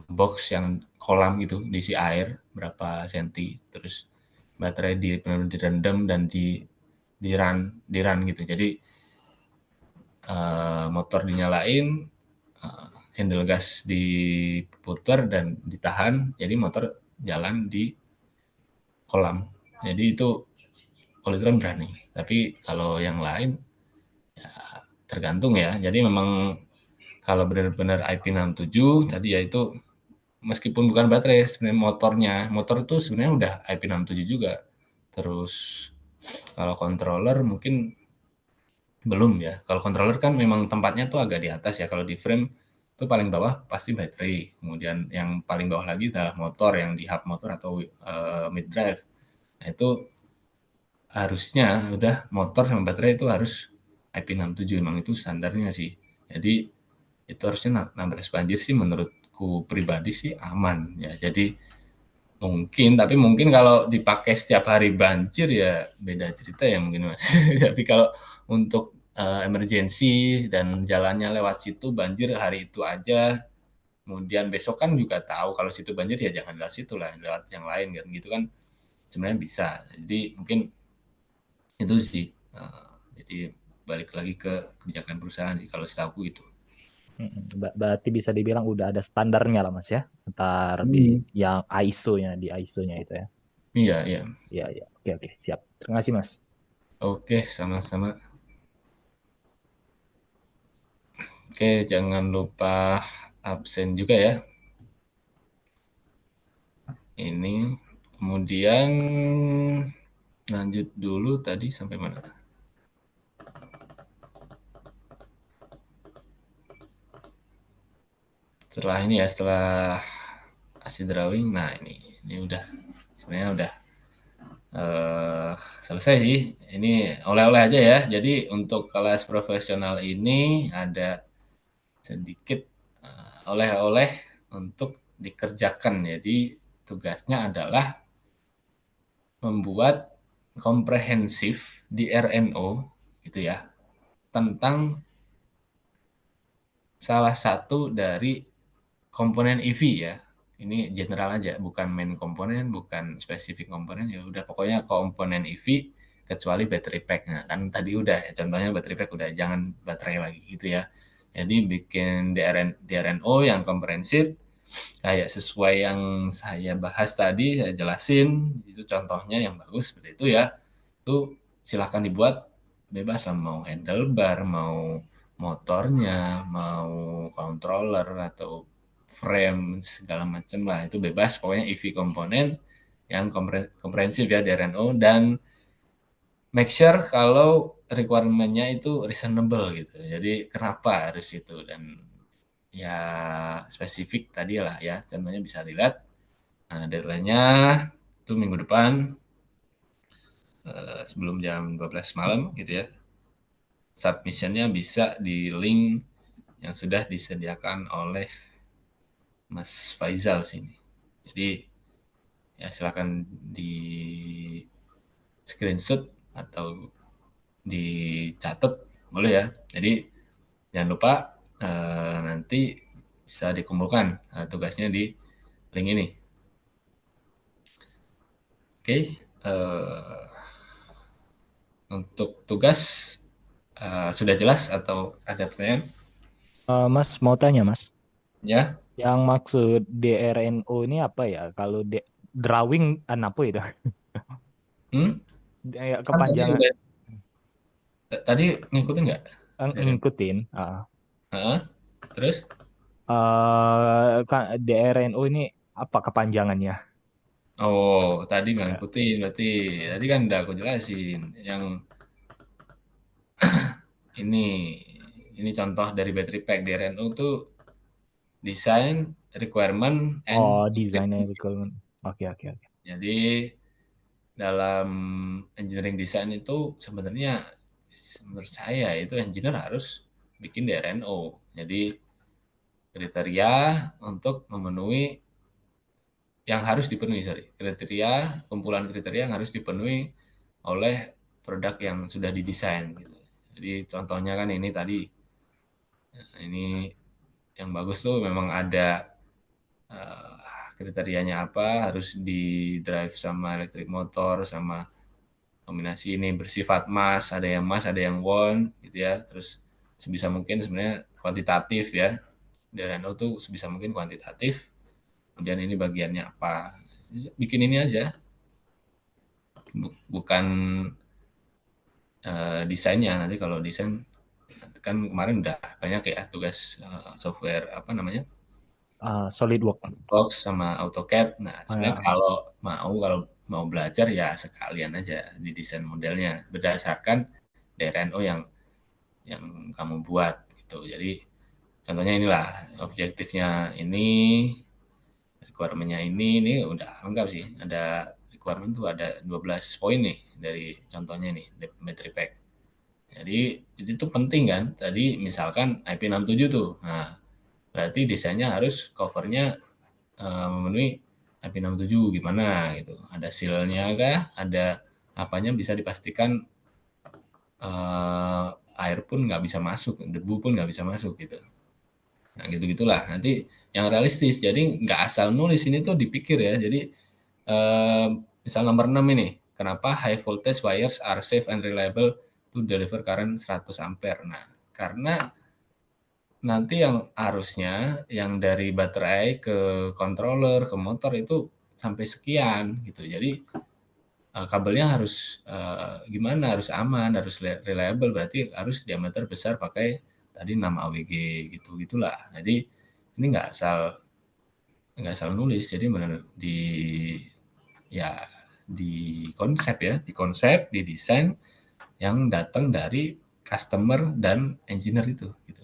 box yang kolam gitu, diisi air berapa senti, terus baterai benar-benar direndam dan di run gitu. Jadi motor dinyalain, handle gas diputar dan ditahan, jadi motor jalan di kolam. Jadi itu Polytron berani. Tapi kalau yang lain ya tergantung ya. Jadi memang kalau benar-benar IP67 tadi ya itu meskipun bukan baterai sebenarnya motor itu sebenarnya udah IP67 juga. Terus kalau controller mungkin belum ya. Kalau controller kan memang tempatnya tuh agak di atas ya. Kalau di frame itu paling bawah pasti baterai. Kemudian yang paling bawah lagi adalah motor yang di hub motor atau mid drive. Nah, itu harusnya udah motor sama baterai itu harus IP67 memang itu standarnya sih. Jadi itu harusnya nabrak banjir sih menurutku pribadi sih aman ya. Jadi tapi mungkin kalau dipakai setiap hari banjir ya beda cerita ya mungkin Mas. Tapi kalau untuk emergency dan jalannya lewat situ banjir hari itu aja, kemudian besok kan juga tahu kalau situ banjir ya jangan lewat situ lah, lewat yang lain kan gitu kan sebenarnya bisa. Jadi mungkin itu sih. Jadi balik lagi ke kebijakan perusahaan sih kalau setahu itu. Berarti bisa dibilang udah ada standarnya lah, Mas ya. Ntar di Hmm. yang ISO-nya, di ISO-nya itu ya. Iya, iya. Iya, iya. Oke, oke. Siap. Terima kasih, Mas. Oke, sama-sama. Oke, jangan lupa absen juga ya. Ini kemudian lanjut dulu tadi sampai mana? Setelah ini ya, setelah hasil drawing, nah ini udah sebenarnya udah selesai sih. Ini oleh-oleh aja ya. Jadi untuk kelas profesional ini ada sedikit oleh-oleh untuk dikerjakan. Jadi tugasnya adalah membuat komprehensif di RNO gitu ya tentang salah satu dari komponen EV ya. Ini general aja, bukan main komponen, bukan spesifik komponen, ya udah pokoknya komponen EV kecuali battery pack. Nah, kan tadi udah ya, contohnya battery pack udah jangan baterai lagi gitu ya. Jadi bikin DRNO yang komprehensif kayak sesuai yang saya bahas tadi, saya jelasin itu contohnya yang bagus seperti itu ya. Itu silahkan dibuat bebas lah mau handlebar, mau motornya, mau controller atau frame segala macam lah itu bebas pokoknya EV komponen yang komprehensif ya DRNO dan make sure kalau requirement-nya itu reasonable gitu. Jadi kenapa harus itu dan ya spesifik tadi lah ya contohnya bisa dilihat. Nah, deadline-nya itu minggu depan sebelum jam 12 malam gitu ya. Submission-nya bisa di link yang sudah disediakan oleh Mas Faizal sini. Jadi ya silakan di screenshot atau dicatat boleh ya. Jadi jangan lupa nanti bisa dikumpulkan tugasnya di link ini. Oke, untuk tugas sudah jelas atau ada pertanyaan? Mas, mau tanya, Mas. Ya, Yang maksud DRNO ini apa ya? Kalau drawing apa itu? hmm? Kan tadi Kepanjangan udah tadi ngikutin nggak? ngikutin. Terus DRNO ini apa kepanjangannya? Oh, tadi nggak Ya. ngikutin berarti. Tadi kan udah aku jelasin. Yang ini ini contoh dari battery pack di RNO tuh design, requirement, Oh, and desainnya execution. requirement. Oke, oke, oke. Jadi dalam engineering design itu sebenarnya menurut saya itu engineer harus bikin di RNO. Jadi kriteria untuk memenuhi yang harus dipenuhi, sorry, kriteria, kumpulan kriteria yang harus dipenuhi oleh produk yang sudah didesain gitu. Jadi contohnya kan ini tadi, ini yang bagus tuh memang ada kriterianya apa, harus di drive sama electric motor, sama kombinasi ini bersifat mass, ada yang won gitu ya. Terus sebisa mungkin sebenarnya kuantitatif ya. Di Renault tuh sebisa mungkin kuantitatif. Kemudian ini bagiannya apa? Bikin ini aja, bukan desainnya. Nanti kalau desain kan kemarin udah banyak ya tugas software apa namanya, SolidWorks. Box sama AutoCAD. Nah Oh, sebenarnya ya. kalau mau belajar ya sekalian aja di desain modelnya berdasarkan DRNO yang kamu buat gitu. Jadi contohnya inilah objektifnya ini, requirement-nya ini udah lengkap sih. Ada requirement tuh ada 12 poin nih dari contohnya nih battery pack. Jadi itu penting kan. Tadi misalkan IP67 tuh. Nah, berarti desainnya harus covernya memenuhi IP67 gimana gitu. Ada seal-nya kah? Ada apanya bisa dipastikan air pun nggak bisa masuk, debu pun nggak bisa masuk gitu. Nah gitu-gitulah. Nanti yang realistis. Jadi nggak asal nulis ini tuh dipikir ya. Jadi misal nomor 6 ini, kenapa high voltage wires are safe and reliable to deliver current 100 ampere. Nah, karena nanti yang arusnya yang dari baterai ke controller ke motor itu sampai sekian gitu. Jadi kabelnya harus gimana? Harus aman, harus reliable. Berarti harus diameter besar pakai tadi 6 AWG gitu gitulah. Jadi ini nggak asal nulis. Jadi benar ya di konsep ya, di konsep, di desain yang datang dari customer dan engineer itu gitu.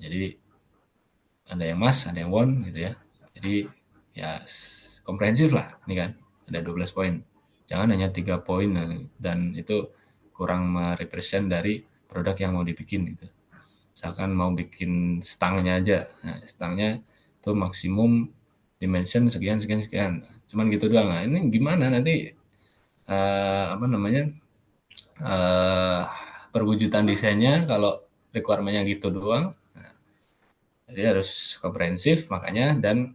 Jadi ada yang mas, ada yang won gitu ya. Jadi ya komprehensif lah ini kan. Ada 12 poin. Jangan hanya 3 poin dan itu kurang merepresent dari produk yang mau dibikin gitu. Misalkan mau bikin stangnya aja. Nah, stangnya itu maksimum dimension sekian sekian sekian. Cuman gitu doang. Nah, ini gimana nanti apa namanya? eh perwujudan desainnya kalau requirement-nya gitu doang. Jadi harus komprehensif makanya dan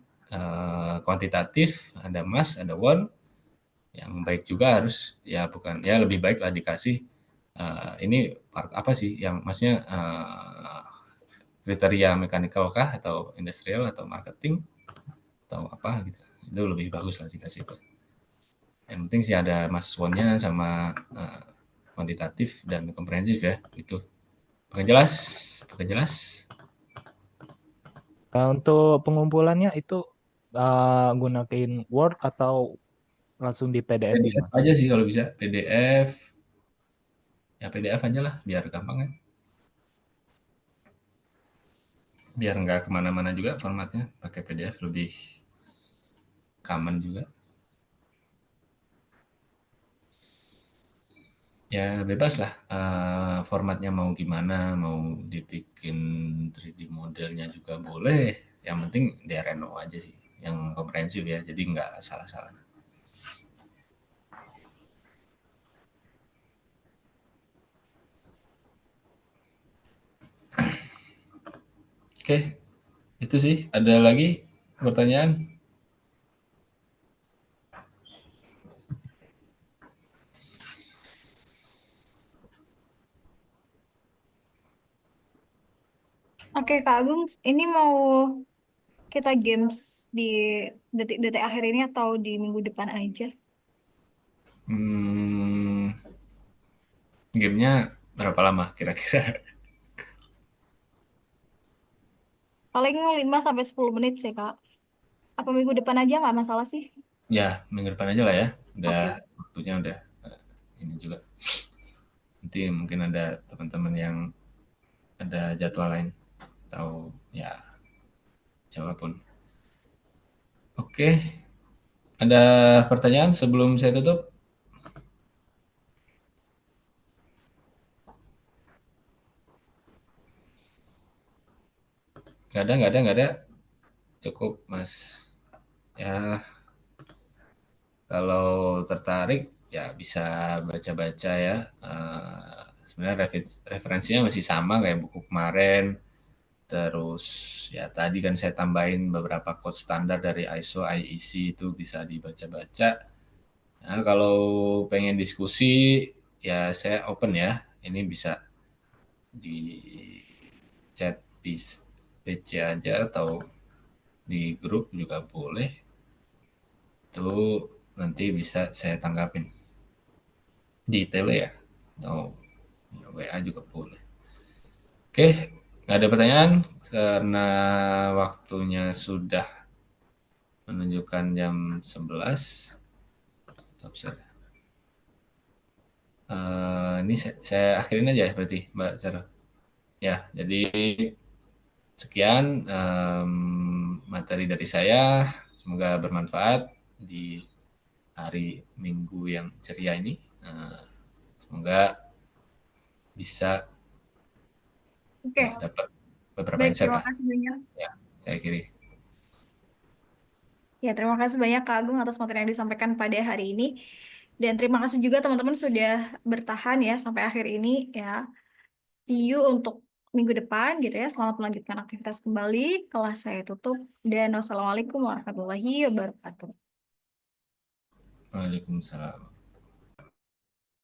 kuantitatif, ada mas, ada won. Yang baik juga harus ya bukan ya lebih baik lah dikasih ini part apa sih yang maksudnya kriteria mechanical kah atau industrial atau marketing atau apa gitu. Itu lebih bagus lah dikasih itu. Yang penting sih ada mas wonnya sama kuantitatif dan komprehensif ya itu. Pakai jelas, pakai jelas. Nah, untuk pengumpulannya itu gunain Word atau langsung di PDF-in, PDF Mas? aja sih kalau bisa, PDF. Ya PDF aja lah, biar gampang kan. Biar nggak kemana-mana juga formatnya, pakai PDF lebih common juga. Ya bebas lah, formatnya mau gimana, mau dibikin 3D modelnya juga boleh. Yang penting DRNO aja sih, yang komprehensif ya, jadi nggak salah-salah. Oke, itu sih. Ada lagi pertanyaan? Oke, Kak Agung, ini mau kita games di detik-detik akhir ini atau di minggu depan aja? Hmm, gamenya berapa lama kira-kira? Paling 5 sampai 10 menit sih, Kak. Apa minggu depan aja nggak masalah sih? Ya, minggu depan aja lah ya. Udah Oke. waktunya udah ini juga. Nanti mungkin ada teman-teman yang ada jadwal lain atau ya Jawa pun. Oke, ada pertanyaan sebelum saya tutup? Nggak ada. Cukup, Mas. Ya, kalau tertarik ya bisa baca-baca ya. Sebenarnya referensinya masih sama kayak buku kemarin. Terus ya tadi kan saya tambahin beberapa code standar dari ISO, IEC itu bisa dibaca-baca. Nah, kalau pengen diskusi ya saya open ya. Ini bisa di chat di PC aja atau di grup juga boleh. Itu nanti bisa saya tanggapin di tele ya atau ya, WA juga boleh. Oke, nggak ada pertanyaan karena waktunya sudah menunjukkan jam 11. Stop share. Ini saya akhirin aja berarti Mbak Cara. Ya, jadi sekian materi dari saya. Semoga bermanfaat di hari Minggu yang ceria ini. Semoga bisa Oke. ya dapat beberapa Baik, insight terima lah. kasih banyak. Ya, saya kiri. Ya, terima kasih banyak Kak Agung atas materi yang disampaikan pada hari ini. Dan terima kasih juga teman-teman sudah bertahan ya sampai akhir ini ya. See you untuk minggu depan gitu ya. Selamat melanjutkan aktivitas kembali. Kelas saya tutup. Dan wassalamualaikum warahmatullahi wabarakatuh. Waalaikumsalam.